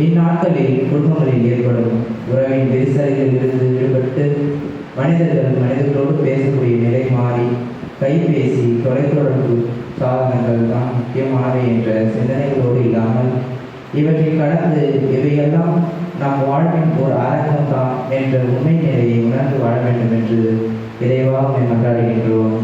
F: இந்நாட்களில் குடும்பங்களில் ஏற்படும் உறவின் விரிசல்களிலிருந்து விடுபட்டு மனிதர்கள் மனிதர்களோடு பேசக்கூடிய நிலை மாறி கைபேசி, தொலைத்தொடர்பு சாதனங்கள் தான் முக்கியமானவை என்ற சிந்தனைகளோடு இல்லாமல் இவற்றை கடந்து இவையெல்லாம் நம் வாழ்வின் ஒரு அரங்கம்தான் என்ற உண்மை நிலையை உணர்ந்து வாழ வேண்டும் என்று இறைவா உம்மை மன்றாடுகின்றோம்.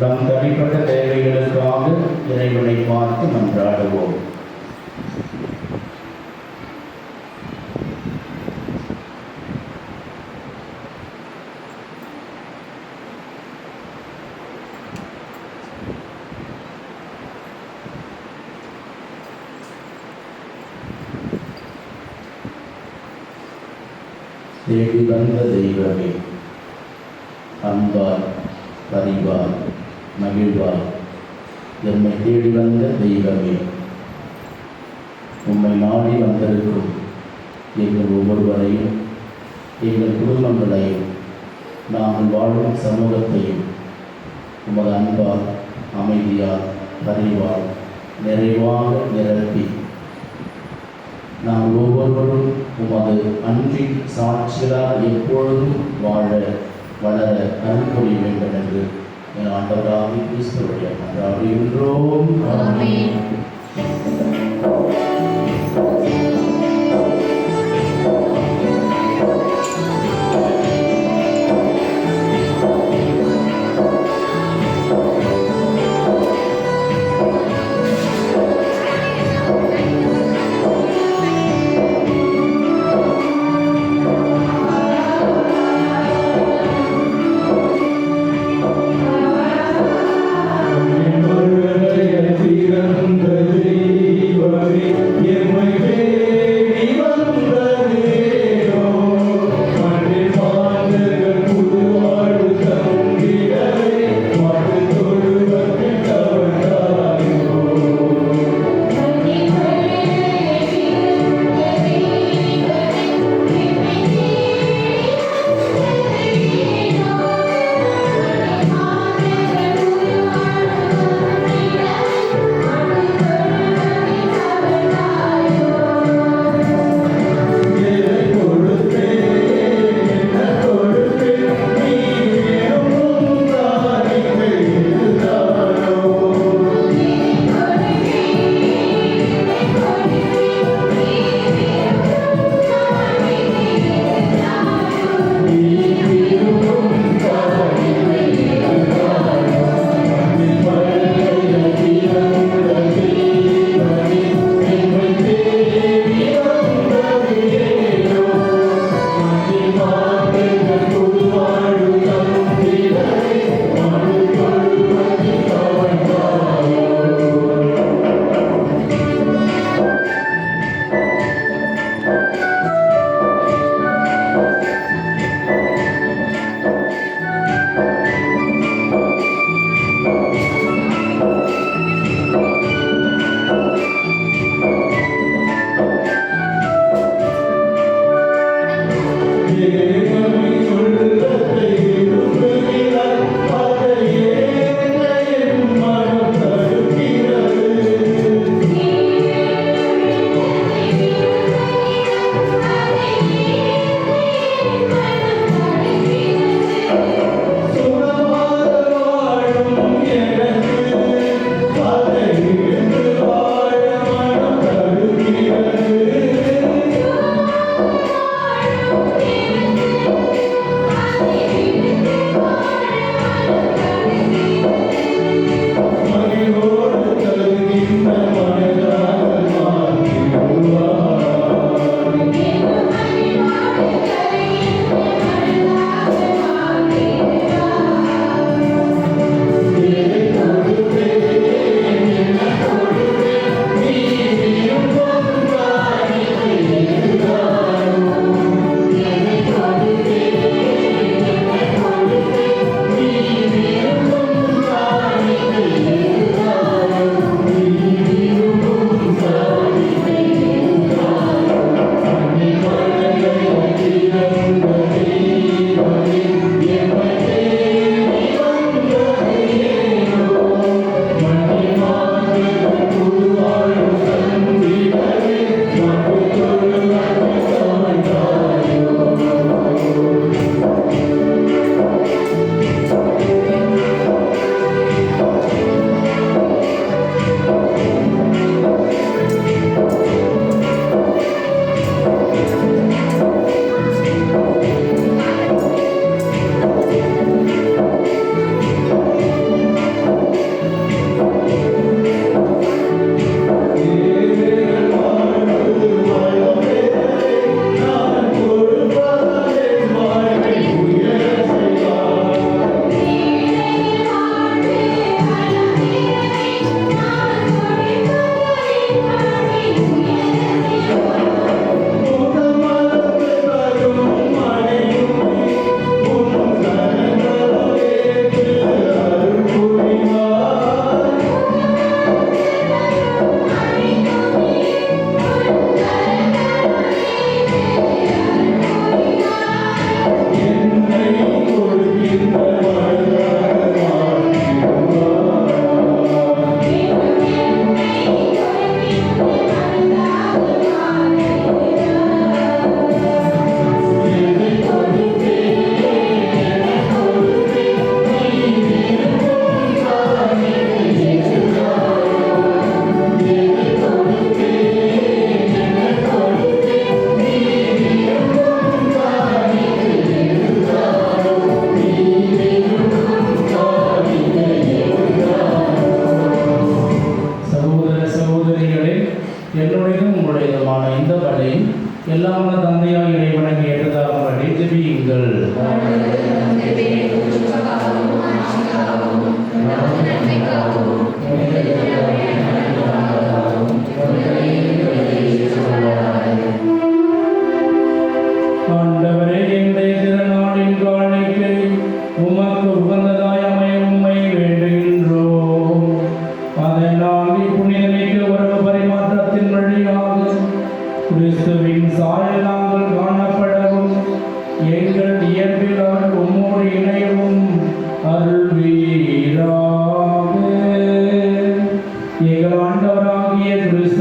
B: நம் தனிப்பட்ட தேவைகளுக்காக இறைவனை பார்த்து மன்றாடுவோம். தேடி வந்த தெய்வமே, அன்பால் பரிவால் மகிழ்வால் எம்மை தேடி வந்த தெய்வமே, உம்மை நாடி வந்திருக்கும் எங்கள் ஒவ்வொருவரையும், எங்கள் குடும்பங்களையும், நாங்கள் வாழும் சமூகத்தையும் உமது அன்பால் அமைதியால் பரிவால் நிறைவாக நிரப்பி நாம் ஒவ்வொருவரும் உமது அன்பின் சாட்சிகளால் எப்பொழுதும் வாழ வளர அருள் புரிய வேண்டும் என்று என் ஆண்டவராகிய கிறிஸ்துவுடைய மன்றாடுகின்றோம். ஆமென்.
C: திறந்த தெய்வமே, எம்மை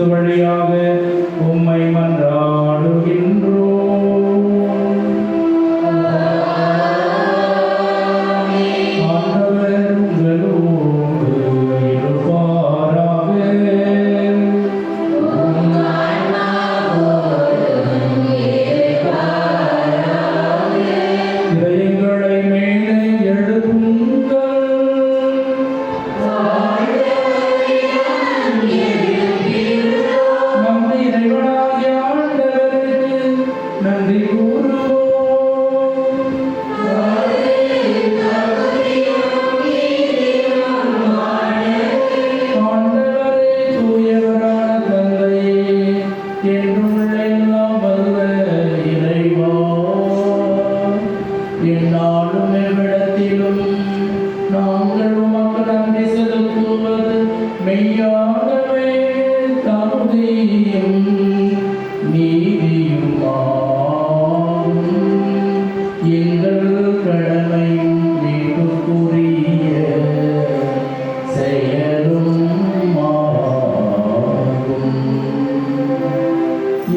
B: கிறிஸ்து வழியாக உம்மை மன்றாடுகின்றோம். ஆண்டவர் உங்களோடு இருப்பாராக. இதயங்களை மேலே எழுப்புங்கள். நம் இறைவனாகிய ஆண்டவருக்கு நன்றி கூறுவோம். ஆண்டவரே, தூயவரான தந்தையே, என்றும் எல்லாம் வல்ல இறைவா, எந்நாளும் எவ்விடத்திலும் நாங்கள் உமக்கு நன்றி செலுத்துவது மெய்யாகவே தகுதியும் நீதியுமாகும். எங்கள் கடமையும் மீட்புக்குரிய செயலும் ஆகும்.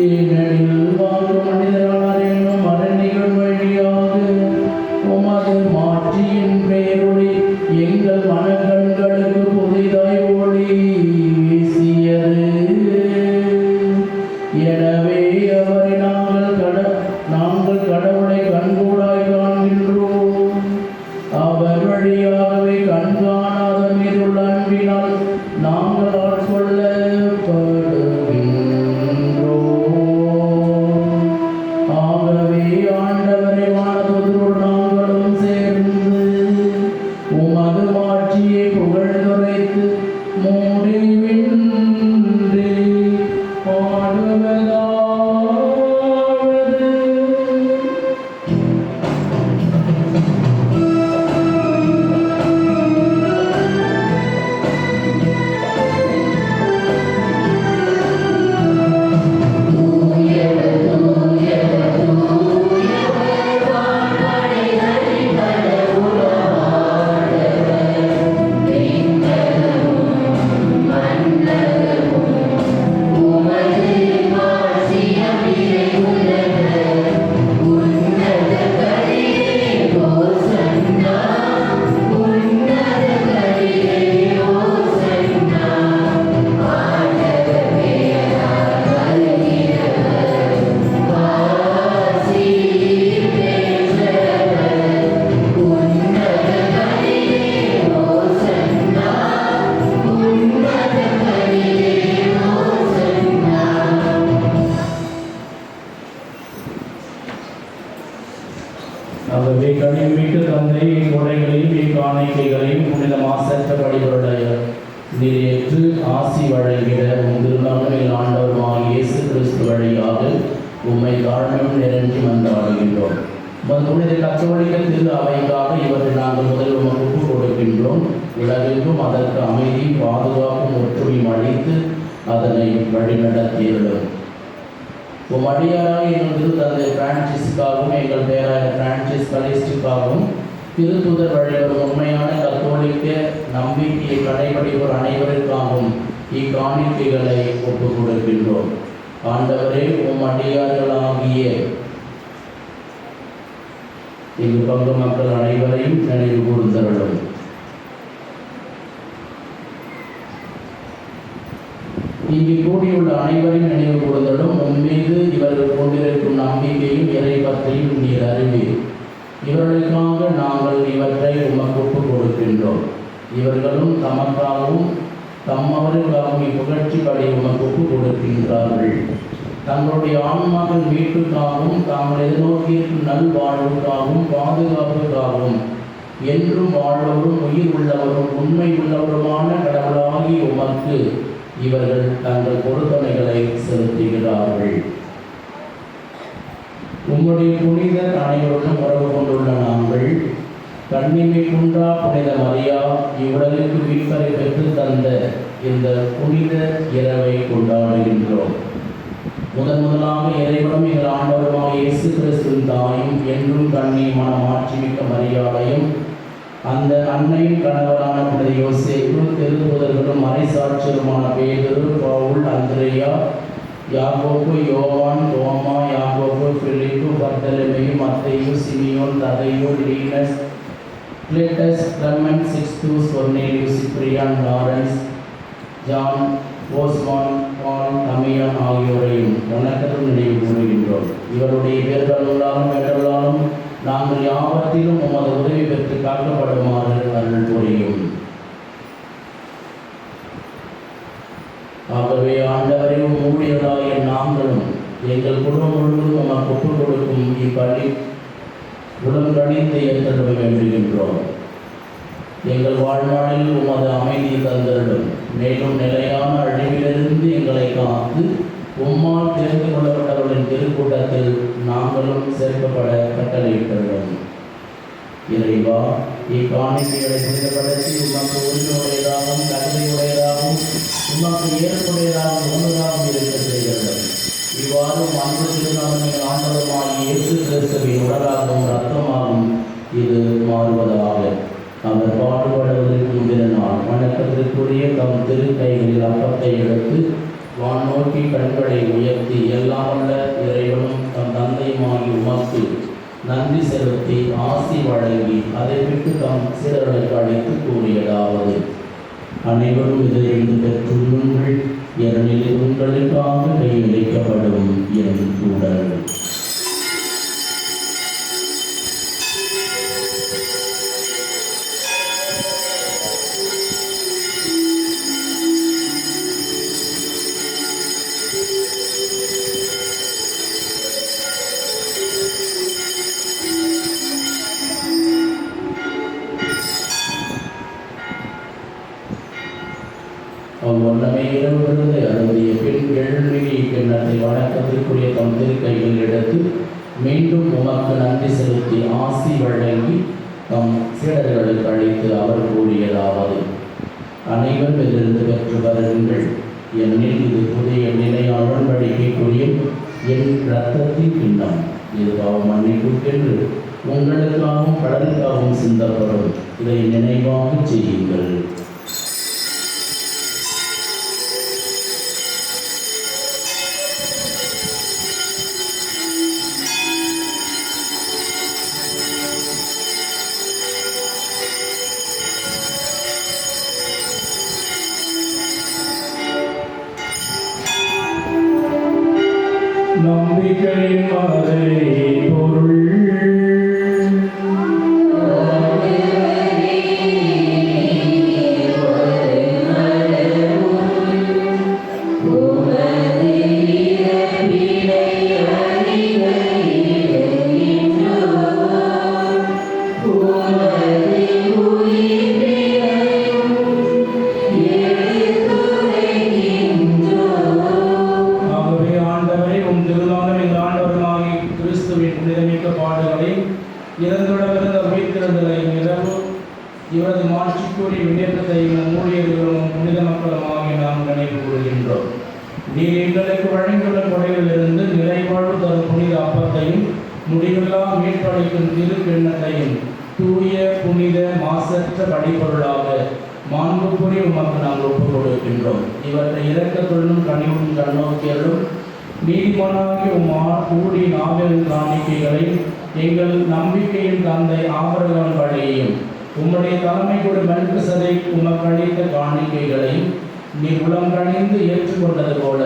B: ஏனெனில் வாக்கு மனிதரானார் என்னும் அரணிகள் வழியாக உமது மாட்சியின் பெயரொளி எங்கள் மனக்கண்களுக்கு புதிதாய் ஒளி வீசியது. எனவே அவரை நாங்கள் கடவுளை கண்கூடாய் காண்கின்றோம். அவர் வழியாகவே கண்காணாத மீதுள்ள அன்பினால் நாங்கள் ஆட்கொள்ளப்படுகின்றோம். ஆகவே ஆண்டவரை வானதூதரோடு நாங்களும் சேர்ந்து உமது மாட்சியை புகழ்ந்துரைத்து முடிவின்றி பாடுவதாவது. ஆகவே கனிமிக்க தந்தை கொடைகளையும் இக்காணிக்கைகளையும் புனித மாசற்ற படிகளுடைய நிறைவேற்று ஆசி வழங்கிட திருநாளில் ஆண்டவருமாகிய இயேசு கிறிஸ்து வழியாக உம்மை தாழ்மையும் நிறைஞ்சி மன்றாடுகின்றோம். புனித கத்தோலிக்க திரு அவைக்காக இவற்றை நாங்கள் முதல் உமக்கு ஒப்புக் கொடுக்கின்றோம். உலகெங்கும் அதற்கு அமைதி, பாதுகாப்பும் ஒற்றுமையும் அளித்து அதனை வழிநடத்தியுள்ளோம். உம் அடியாராக எங்கள் திருத்தந்தை பிரான்சிஸ்காகவும் எங்கள் பேராயர் பிரான்சிஸ் கலிஸ்டுக்காகவும் திருத்துதர் வழிவரும் உண்மையான கத்தோலிக்க நம்பிக்கையை கடைபிடிப்போர் அனைவருக்காகவும் இக்காணிக்கைகளை ஒப்புக் கொடுக்கின்றோம். ஆண்டவரே, உம் அடியார்களாகிய இங்கு பங்கு மக்கள் அனைவரையும் நினைவு கூர்ந்தருளும். இங்கு கூடியுள்ள அனைவரையும் நினைவு கூர்ந்தலும் உம்மீது இவர்கள் கொண்டிருக்கும் நம்பிக்கையும் இறைப்பற்றையும் நீர் அறிவீர். இவர்களுக்காக நாங்கள் இவற்றை உமக்கு ஒப்புக் கொடுக்கின்றோம். இவர்களும் தமக்காகவும் தம்மவர்களுக்காகவும் இப்புகழ்ச்சிப்படி உமக்கு ஒப்புக் கொடுக்கின்றார்கள். தங்களுடைய ஆன்மாக்கள் மீட்புக்காகவும் தாங்கள் எதிர்நோக்கியிருக்கும் நல்வாழ்வுக்காகவும் பாதுகாப்புக்காகவும் என்றும் வாழ்வரும் உயிர் உள்ளவரும் உண்மை உள்ளவருமான கடவுளாகி உமக்கு இவர்கள் தங்கள் பொருத்தனைகளை செலுத்துகிறார்கள். உம்முடைய புனிதர் அனைவருடன் உறவு கொண்டுள்ள நாங்கள் கண்ணிமை குன்றா புனித மரியா இவ்வுலகிற்கு மீட்பரை பெற்று தந்த இந்த புனித இரவை கொண்டாடுகின்றோம். முதலாக இறைவனும் எங்கள் ஆண்டவருமாக இயேசு கிறிஸ்துவின் தாயும் என்றும் கண்ணியமான மாட்சிமிக்க மரியாதையும் அந்த அன்னையும் கணவரான புனித யோசேப்பு, திருத்தூதர்களும் மறைசாட்சியருமான பேதுரு, பவுல், அந்திரேயா, யாக்கோபு, யோவான், தோமா, யாக்கோபு, பிலிப்பு, பர்தலமேயு, மத்தேயு, சிமியோன், ததேயு, Linus, Cletus, Clement, Sixtus, Cornelius, Cyprian, Lawrence, John, போஸ்மான், பால், தமியான் ஆகியோரையும் வணக்கத்துடன் நினைவு கூறுகின்றோம். இவருடைய பேர்களாலும் வேண்டலாலும் நாங்கள் யாவற்றிலும் உமது உதவி பெற்று காக்கப்படுமாறு அருள் புரியும். ஆகவே ஆண்டவரையும் ஊழியர்களாகிய நாங்களும் எங்கள் குடும்பம் முழுவதும் உமக்கு ஒப்புக் கொடுக்கும் இப்பள்ளி உடன் கணித்து ஏற்றட வேண்டுகின்றோம். எங்கள் வாழ்நாளில் உமது அமைதி தந்தருடும், மேலும் நிலையான அழிவிலிருந்து எங்களை காத்து உம்மால் தெரிந்து கொள்ளப்பட்டவர்களின் திருக்கூட்டத்தில் நாங்களும் சேர்க்கப்பட கட்டளையிட்டுள்ளோம். இறைவா, இக்காணிக்கைகளை புனிதப்படுத்தி உமக்கு உரிமையுடையதாகவும் தகுதியுடையதாகவும் உமக்கு ஏற்புடையதாகவும் ஒன்றுதாகவும் இருக்க செய்கிறது. இவ்வாறு அன்பு திருநாமங்கள் ஆண்டவருமாகிய இயேசு கிறிஸ்துவின் உடலாகவும் இரத்தமாகவும் இது மாறுவதாக. அவர் பாடுபடுவதற்கு முந்தின நாள் வணக்கத்திற்குரிய தம் திருக்கைகளில் அப்பத்தை எடுத்து வான் நோக்கி கண்களை உயர்த்தி எல்லாம் வல்ல இறைவனும் தம் தந்தையுமாகி உமக்கு நன்றி செலுத்தி ஆசி வழங்கி அதை விட்டு தம் சீடர்களுக்கு அழைத்து கூறியதாவது: அனைவரும் இதிலிருந்து பெற்றுள்ளுங்கள், ஏனெனில் உங்களுக்காக கையளிக்கப்படும் என் உடல். அவ்வண்ணமே இரவு விருந்தை அருந்திய பின் எழுமிழி கிண்ணத்தை வணக்கத்திற்குரிய தம் திருக்கையில் எடுத்து மீண்டும் உமக்கு நன்றி செலுத்தி ஆசி வழங்கி தம் சீடர்களுக்கு அழைத்து அவர் கூறியதாவது: அனைவரும் இதிலிருந்து பெற்று வருங்கள், என்னில் இது புதிய நிலையான உடன்படிக்கைக்குரிய என் இரத்தத்தின் கிண்ணம். இது பாவ மன்னிப்புக்கென்று உங்களுக்காகவும் கடலுக்காகவும் சிந்தப்படும். இதை நினைவாக செய்யுங்கள். நம்பிக்கையின் மறை பொருள் இறந்துவிடவிருந்த உயிர்த்தெழுதலையும் இரவு இவரது மாட்சிக்குரிய விண்ணேற்றத்தையும் நம் ஊழியர்களும் புனித மக்களுமாகி நாம் நினைவு கூறுகின்றோம். நீர் எங்களுக்கு வழங்கியுள்ள கொடைகளிலிருந்து நிறைவாழ்வு தரும் புனித அப்பத்தையும் முடிவில்லா மீட்பளிக்கும் திருக்கிண்ணத்தையும் தூய புனித மாசற்ற படிப்பொருளாக மாண்புக்குரிய உமக்கு நாங்கள் ஒப்புக் கொடுக்கின்றோம். இவற்றை இரக்கத்துடனும் கனிவுடன் கண்ணோக்கியலும் நீதிமன்றாகி கூடி நாவலின் காணிக்கைகளை எங்கள் நம்பிக்கையின் தந்தை ஆபரகாம் வழியையும் உம்முடைய தலைமை கூட மெல்கிசதை உமக்கு அளித்த காணிக்கைகளையும் நீ உளங்கணிந்து ஏற்றுக்கொண்டது போல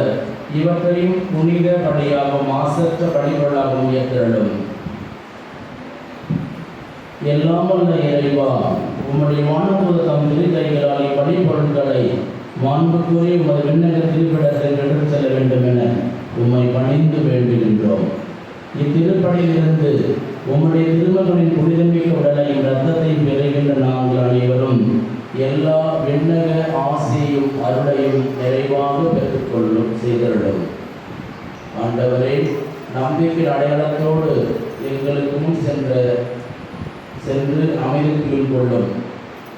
B: இவற்றையும் புனித படியாகவும் மாசற்ற படிகளாகவும் ஏற்றலும். எல்லாம் வல்ல இறைவா, உம்முடைய வானதூத தம் திருக்கைகளால் இப்படிப்பொருட்களை மாண்புக்குரிய உமது விண்ணக திருப்பிடத்தில் எடுத்துச் செல்ல வேண்டும் என உம்மை பணிந்து வேண்டுகின்றோம். இத்திருப்பணியிலிருந்து உம்முடைய திருமகனின் புனிதமிக்க உடலையும் இரத்தத்தையும் பெறுகின்ற நாங்கள் அனைவரும் எல்லா விண்ணக ஆசையும் அருளையும் நிறைவாக பெற்றுக்கொள்ளும் செய்தருளும். ஆண்டவரே, நம்பிக்கை அடையாளத்தோடு எங்களுக்கு முன் சென்று அமைதிக்குள் கொள்ளும்.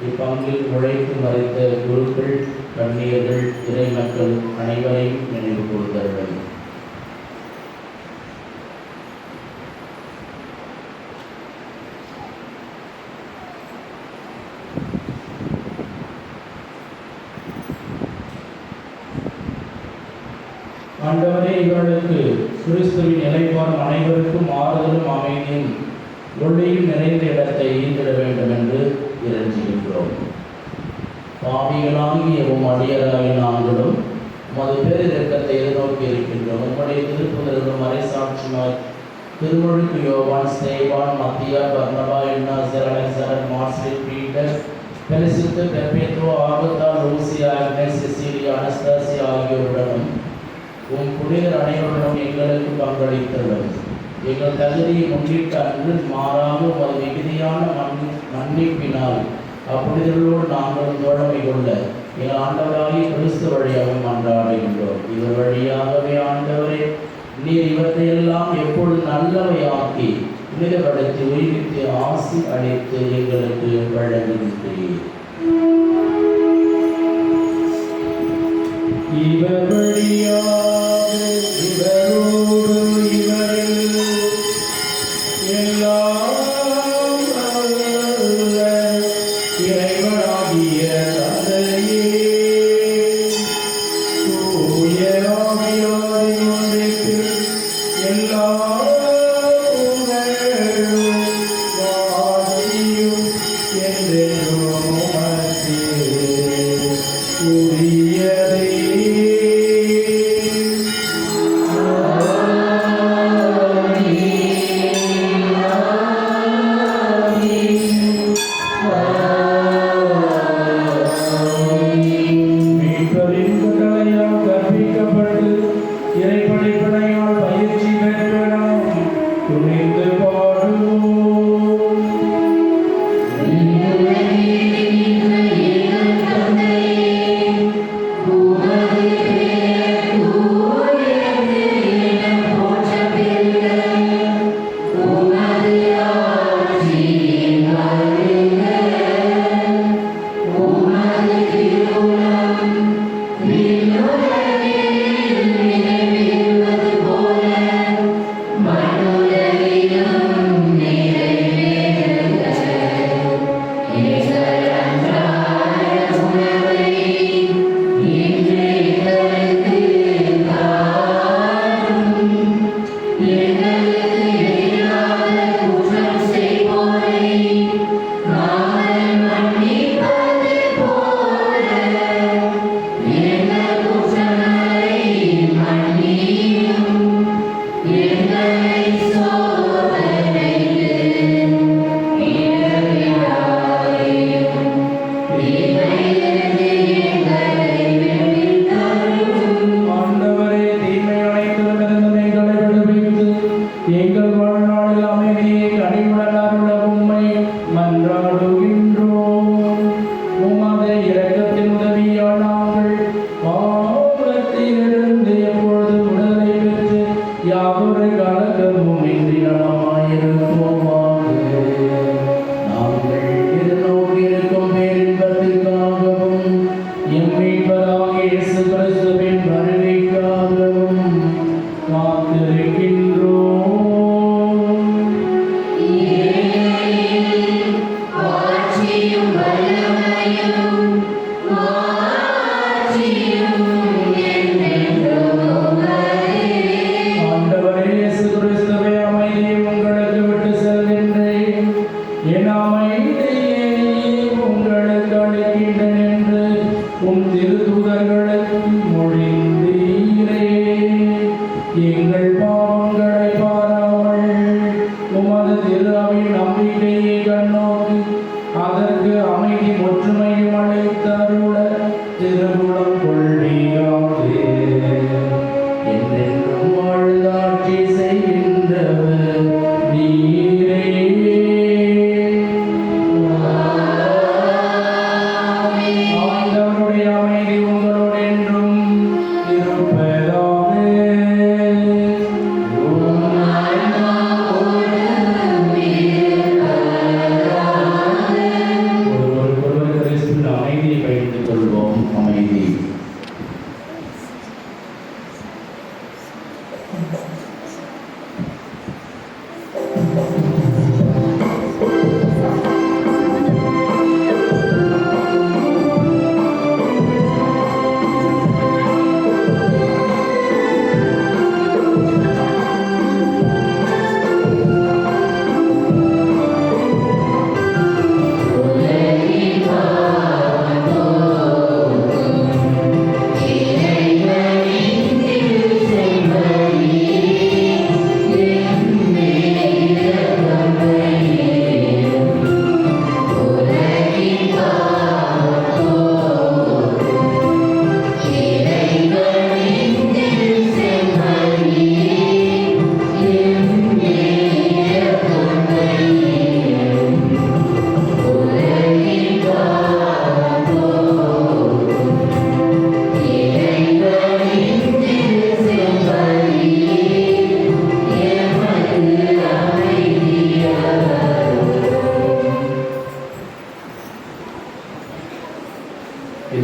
B: இப்பங்கில் உழைத்து மறைத்த குருக்கள், கண்ணியர்கள், இறை மக்கள் அனைவரையும் நினைவு கூர்ந்தருளும். ஆண்டவரே, இவர்களுக்கு கிறிஸ்துவின் நிலைப்பாடும் அனைவருக்கும் ஆறுதலும் அமைதியும் ஒளியும் நிறைந்த இடத்தை ஈந்திட வேண்டும் என்று இறைஞ்சுகின்றோம். பாவிகளாகிய அடியராகிய நாங்களும் உமது பேரிரக்கத்தை எதிர்நோக்கி இருக்கின்றோம். உம்முடைய திருப்புதலும் மறைசாட்சிமாய் திருமுழுக்கு யோவான், ஸ்தேவான், மத்தியா, பர்னபா, இன்னாசர், அலெக்சாண்டர், மார்சில், பீட்டர், பெலிசித்து, பெர்பேத்துவா, ஆகத்தா, லூசியா, அக்னேஸ், செசீலியா, அனஸ்தாசியா ஆகியோருடனும் உம் புனிதர் அனைவருடனும் எங்களுக்கு பங்களித்தவர். எங்கள் தகுதியை முன்னிட்டு அன்று மாறாக உமது மிகுதியான மன்னிப்பினால் அப்புனிதர்களோடு நாங்களும் தோழமை கொள்ள எங்கள் ஆண்டவராகிய கிறிஸ்து வழியாக மன்றாடுகின்றோம். இவர் வழியாகவே ஆண்டவரே, நீர் இவற்றையெல்லாம் எப்பொழுது நல்லவையாக்கி புனிதப்படுத்தி உயிர்த்து ஆசி அளித்து எங்களுக்கு வழங்குகின்றீர். இவர் வழியாக இவரோடு இவரில் எல்லாம் வல்ல இறைவனாகிய தந்தையே, தூய ஆவியாரின் ஒன்றிற்கு எல்லா புகழும் மாட்சியும் என்றென்றும் உமக்கே உரியதே.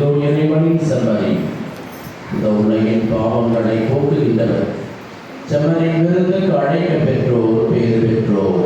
B: இதோ இறைவனின் செம்மறி, இந்த உலகின் பாவங்களை போக்குகின்றவர். செம்மறின் விருந்துக்கு அழைக்க பெற்றோர் பேறு பெற்றோர்.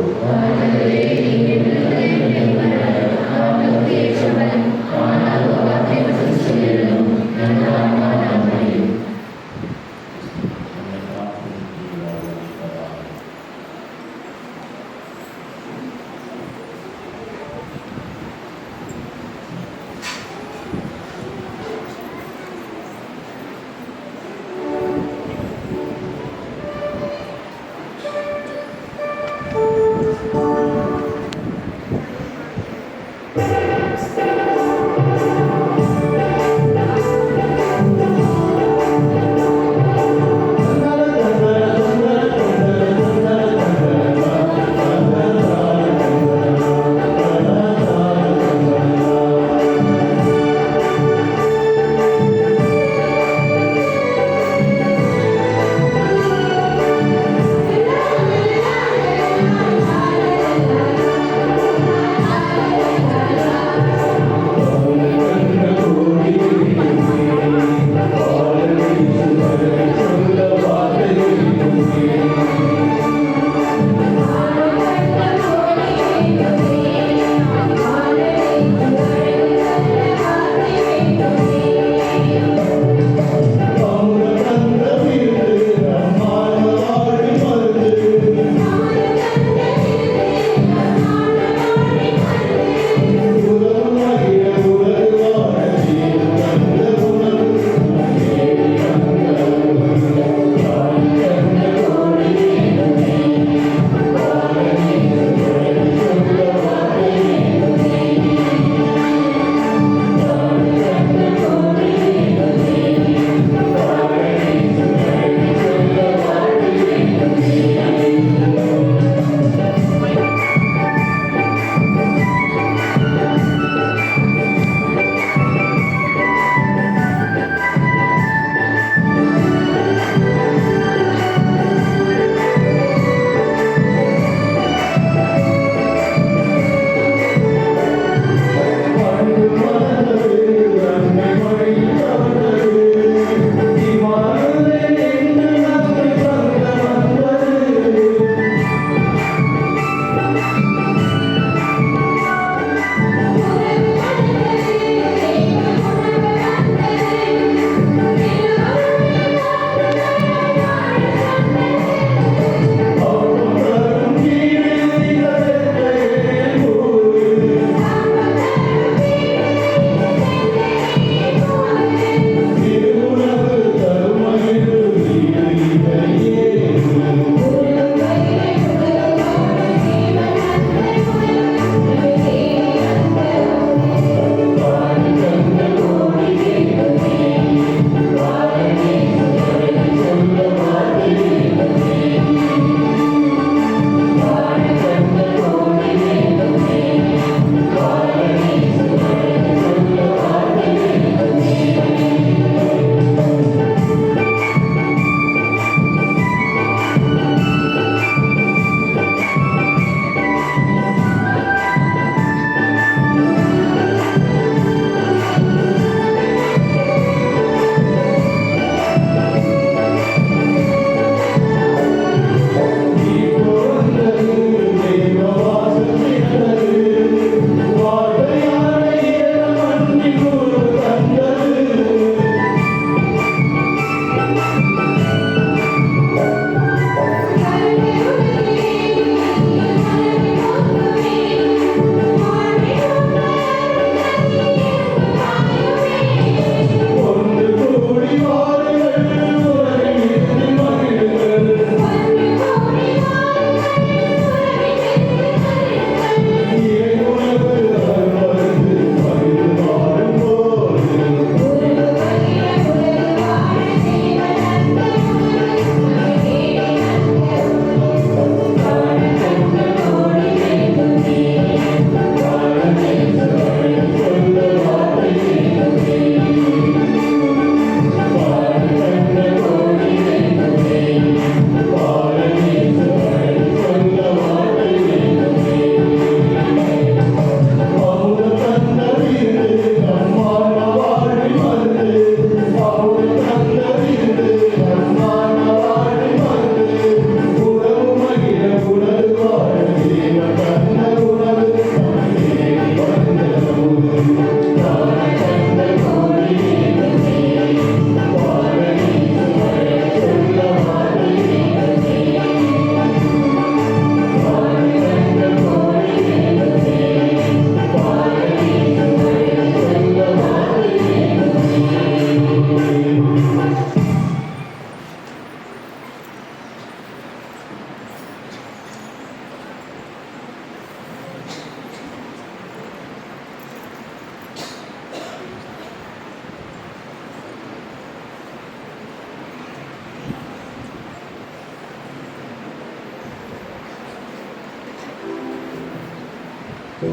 E: ஆ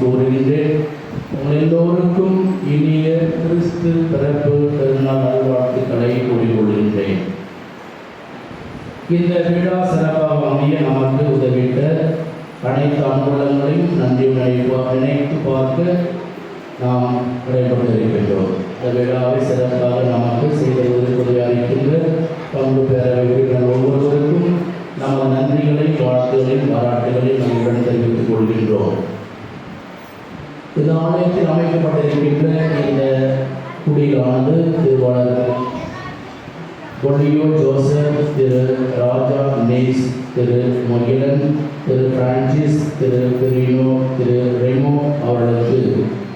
B: கூறுகின்றேன். உங்கள் எல்லோருக்கும் இனிய கிறிஸ்து பிறப்பு பெருநாள் நல்வாழ்த்துக்களை கூறிக்கொள்கின்றேன். இந்த விழா சிறப்பாக அமைய நமக்கு உதவிட்ட அனைத்து அன்புள்ளங்களையும் நன்றியுடன் நினைத்து பார்க்க நாம் விடைபெற்றிருக்கின்றோம். இந்த விழாவை சிறப்பாக நமக்கு செய்தவர்களுக்கு உதவியாகின்ற பங்கு பேரவை உறுப்பினர் ஒவ்வொருவருக்கும் நமது நன்றிகளை, வாழ்த்துகளையும் பாராட்டுகளையும் நம்முடன் தெரிவித்துக் கொள்கின்றோம். இந்த ஆலயத்தில் அமைக்கப்பட்டிருக்கின்ற இந்த குடிலானது திருவாளர் பொலியோ ஜோசப், திரு ராஜா நேஸ், திரு மொகிலன், திரு பிரான்சிஸ், திரு பெரினோ, திரு ரெமோ அவர்களுக்கு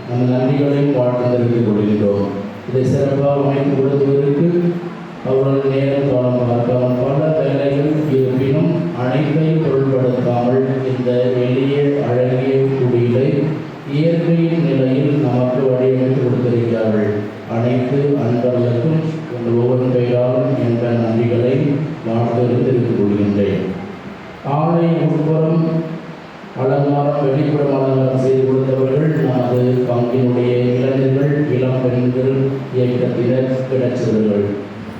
B: நம்ம நன்றிகளையும் வாழ்த்து தெரிவித்துக் கொள்கின்றோம். இதை சிறப்பாக அமைத்து கொடுத்தவருக்கு அவர்கள் நேரம் காலம் பார்க்காமல் பல வேலைகள் இருப்பினும் அனைத்தையும் பொருட்படுத்தாமல் இந்த எளிய அழகிய குடிலை இயற்கையின் நிலையில் நமக்கு வடிவமைத்து கொடுத்திருக்கிறார்கள். அனைத்து அன்பர்களுக்கும் உங்கள் ஒவ்வொரு பெயராலும் என்ற நன்றிகளை வாழ்த்து தெரிவித்துக் கொள்கின்றேன். ஆலை உட்புறம் அலங்காரம், வெளிப்புறம் அலங்காரம் செய்து கொடுத்தவர்கள் நமது பங்கினுடைய இளைஞர்கள், இளம் பெண்கள் இயக்கத்தினர், கிடைச்சவர்கள்.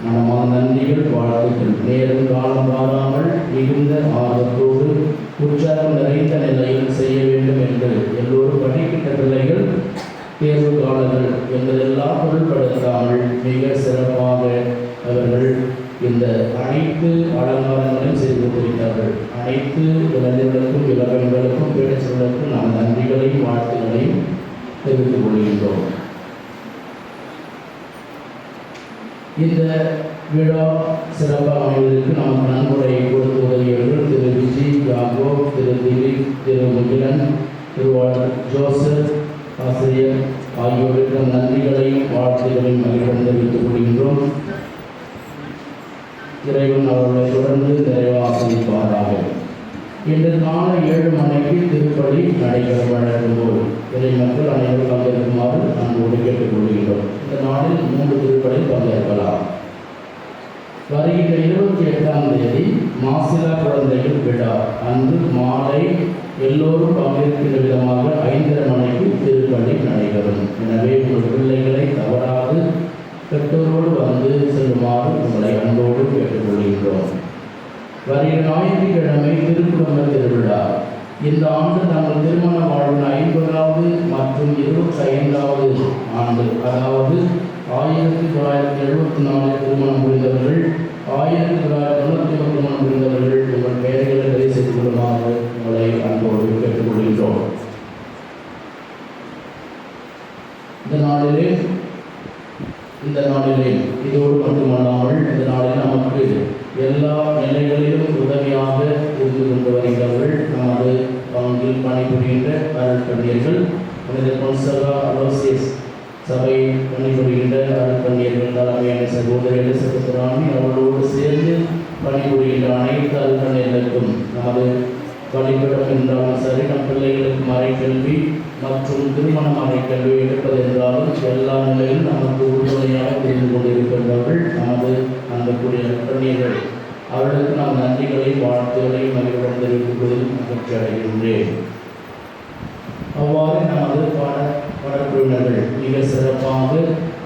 B: மனமான நன்றிகள், வாழ்த்துக்கள். நேரம் காலம் மாறாமல் மிகுந்த ஆர்வத்தோடு உற்சாகம் நிறைந்த நிலையில் செய்ய வேண்டும் என்று எல்லோரும் படிக்கின்ற பிள்ளைகள், தேர்வுகாலர்கள் என்பதெல்லாம் பொருட்படுத்தாமல் மிக சிறப்பாக அவர்கள் இந்த அனைத்து அலங்காரங்களையும் செய்து கொடுத்திருக்கிறார்கள். அனைத்து இளைஞர்களுக்கும், இளவர்களுக்கும், பேரச்சர்களுக்கும் நாம் நன்றிகளையும் வாழ்த்துக்களையும் தெரிவித்துக் கொள்கின்றோம். இந்த விழா சிறப்பாக அமைவதற்கு நமக்கு நன்முறையை கொடுத்து உதவியவர்கள் திரு விஜய், யாகோ, திரு திலீப், திரு முகிலன், திருவாளர் ஜோசப், ஆசிரியர் ஆகியோருக்கு நன்றிகளையும் வாழ்த்துக்களையும் மகிழ்வுடன் தெரிவித்துக் கொள்கின்றோம். இறைவன் அவர்களை தொடர்ந்து நிறைவாக ஆசீர்வதிப்பாராக. இன்று காலை 7 மணிக்கு திருப்பலி நடைபெற வழங்கும் போது இறை மக்கள் அனைவரும் பங்கேற்குமாறு அன்போடு கேட்டுக்கொள்கிறோம். இந்த நாளில் 3 திருப்பலி பங்கேற்கலாம். வருகின்ற 28ஆம் தேதி மாசிலா குழந்தைகள் விழா அன்று மாலை எல்லோரும் பங்கேற்கின்ற விதமாக 5:30 மணிக்கு திருப்பலி நடைபெறும். எனவே உங்கள் பிள்ளைகளை தவறாது பெற்றோரோடு வந்து செல்லுமாறு உங்களை அன்போடு கேட்டுக்கொள்கின்றோம். வருகிற ஞாயிற்றுக்கிழமை திருக்குடும்ப திருவிழா. இந்த ஆண்டு தங்கள் திருமண வாழ்வின் 50வது மற்றும் 25வது ஆண்டு, அதாவது 1974 திருமணம் புரிந்தவர்கள், 1991 திருமணம் புரிந்தவர்கள் உங்கள் பெயர்களை பதிவு செய்து கொள்ளுமாறு உங்களை அன்போடு கேட்டுக்கொள்கின்றோம். இந்த நாளிலே இதோடு மட்டுமல்லாமல் இந்த நாளில் நமக்கு எல்லா நிலைகளிலும் உதவியாக இருந்து கொண்டு வருகிறவர்கள் நமது பங்கில் பணிபுரிகின்ற அருட்கண்ணியர்கள், புனித பொன்சகா அலோசியஸ் சபை பணிபுரிகின்ற அருட்கண்ணியர்கள் தலைமையான சகோதரி எலிசபெத் ராணி அவர்களோடு சேர்ந்து பணிபுரிகின்ற அனைத்து அருட்கண்ணியர்களுக்கும் நமது வழிபடம் என்றாலும் சரி, நம் பிள்ளைகளுக்கு மறைக்கல்வி மற்றும் திருமண மறைக்கல்வி எடுப்பது என்றாலும் எல்லா நிலையிலும் நமக்கு உறுதுணையாக தெரிந்து கொண்டிருக்கின்றவர்கள் நமது அன்புக்குரிய அருட்கண்ணியர்கள். அவர்களுக்கு நாம் நன்றிகளையும் வாழ்த்துகளையும் மகிழ்வுடன் தெரிவிப்பதில் மகிழ்ச்சி அடைகின்றேன். அவ்வாறு நமது பாடக்குழுவினர்கள் மிக சிறப்பாக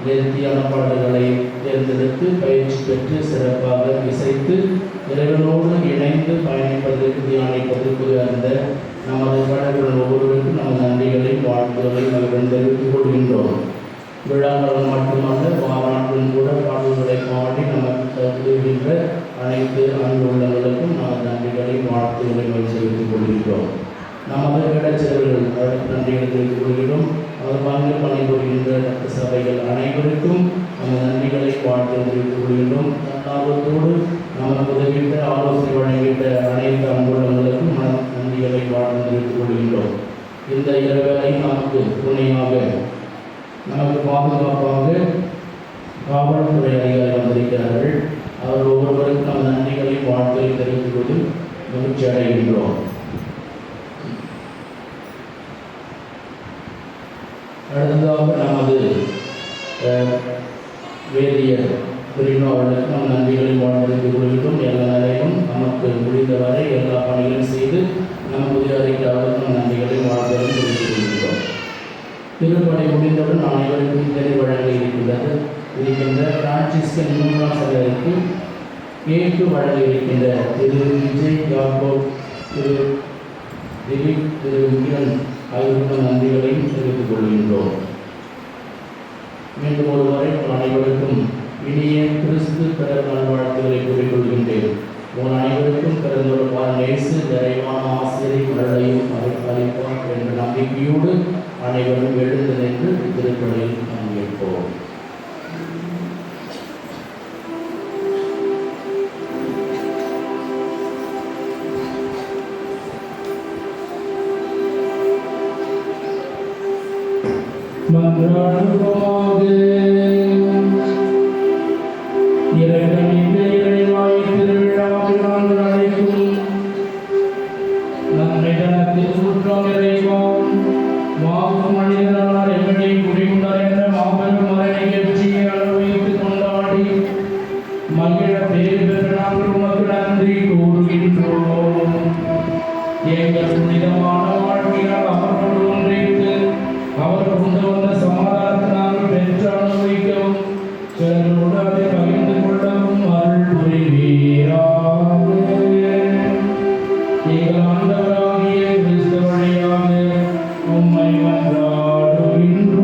B: நேர்த்தியான பாடல்களை தேர்ந்தெடுத்து பயிற்சி பெற்று சிறப்பாக இசைத்து இறைவனோடு இணைந்து பயணிப்பதற்கு, தியானிப்பதற்கு அந்த நமது பாடக்குழுவினர் ஒவ்வொருவருக்கும் நமது நன்றிகளையும் வாழ்த்துகளையும் மகிழ்வுடன் தெரிவித்துக் கொள்கின்றோம். விழாக்கள் மட்டுமல்ல, பாராட்டிலும் கூட பாடல்களை பாடி நமக்கு உதவுகின்ற அனைத்து அன்புள்ளவர்களுக்கும் நமது நன்றிகளையும் வாழ்த்துகளையும் தெரிவித்துக் கொள்கின்றோம். நமது இடைச்செயல்கள் அதற்கு நன்றிகளை தெரிவித்துக் கொள்கிறோம். அவர் பங்கில் பணிபுரிகின்ற சபைகள் அனைவருக்கும் நமது நன்றிகளை வாழ்த்து தெரிவித்துக் கொள்கின்றோம். தன்னார்வத்தோடு நமக்கு உதவிட்ட ஆலோசனை வழங்கிட்ட அனைத்து அன்புள்ளவர்களுக்கும் நன்றிகளை வாழ்த்து தெரிவித்துக் கொள்கின்றோம். இந்த இரவேளை நமக்கு துணையாக, நமக்கு பாதுகாப்பாக காவல்துறை அதிகாரி வந்திருக்கிறார்கள். அவர் ஒவ்வொருவருக்கும் நமது நன்றிகளை வாழ்த்துகளை தெரிவித்துக் கொண்டு மகிழ்ச்சி அடைகின்றோம். அடுத்ததாக நமது வேதியர் பிரினோ அவர்களுக்கு நம் நன்றிகளை வாழ்த்து கொள்கிறோம். எல்லா நிலையிலும் நமக்கு முடிந்தவரை எல்லா பணிகளையும் செய்து நம் புதிய அறிக்கையாளர்களுக்கு நன்றிகளை வாழ்த்துகளை தெரிவித்துக் கொள்கிறோம். திருப்படை முடிந்தவுடன் அனைவருக்கும் தெரு வழங்க இருக்கின்ற பிரான்சிஸ்கன் 3ஆம் சபைக்கு கேக்கு வழங்க இருக்கின்ற திரு விஜய் யாக்கோப், திரு திலீப், திரு விக்ரன் ஆகியோருக்கும் நன்றிகளையும் தெரிவித்துக் கொள்கின்றோம். மீண்டும் ஒருவரை அனைவருக்கும் இனிய கிறிஸ்து பிறர் நல்வாழ்த்துக்களை கூறிக்கொள்கின்றேன். உங்கள் அனைவருக்கும் பிறந்தொரு நேசு நிறைவான ஆசிரியரை மரளையும் அளிப்பார் என்ற நம்பிக்கையோடு அனைவரும் எழுந்து நின்று திருப்பலியில் பங்கேற்போம். மன்றாடுவோமாக. இறைவனின் இறைவாய் திருவிழாவில் நாங்கள் அழைக்கும் நம்மை தனத்தில் சுற்றம் இறைவான் வாக்கு மனிதனால் எப்படி குடியுண்டார் என்ற மாபெரும் மரண நிகழ்ச்சியை அளவைத்து கொண்டாடி மகிழ பேறு பெற்ற நாங்கள் உமக்கு நன்றி கூறுகின்றோம். எங்கள் புனிதமான வாழ்க்கையால் அவரோடு ஒன்றித்து அவர் கொண்டு வந்த சமாதானத்தை நாங்கள் பெற்று அனுபவிக்கவும் பிறரோடு அதை பகிர்ந்து கொள்ளவும் அருள் புரிவீராக. எங்கள் ஆண்டவராகிய கிறிஸ்து வழியாக உம்மை மன்றாடுகின்றோம்.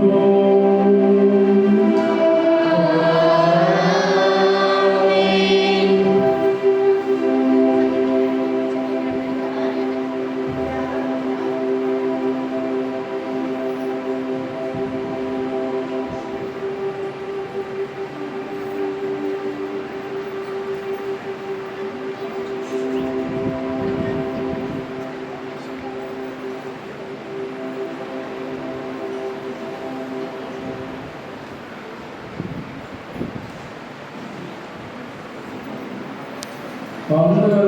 B: ஆண்டவராகிய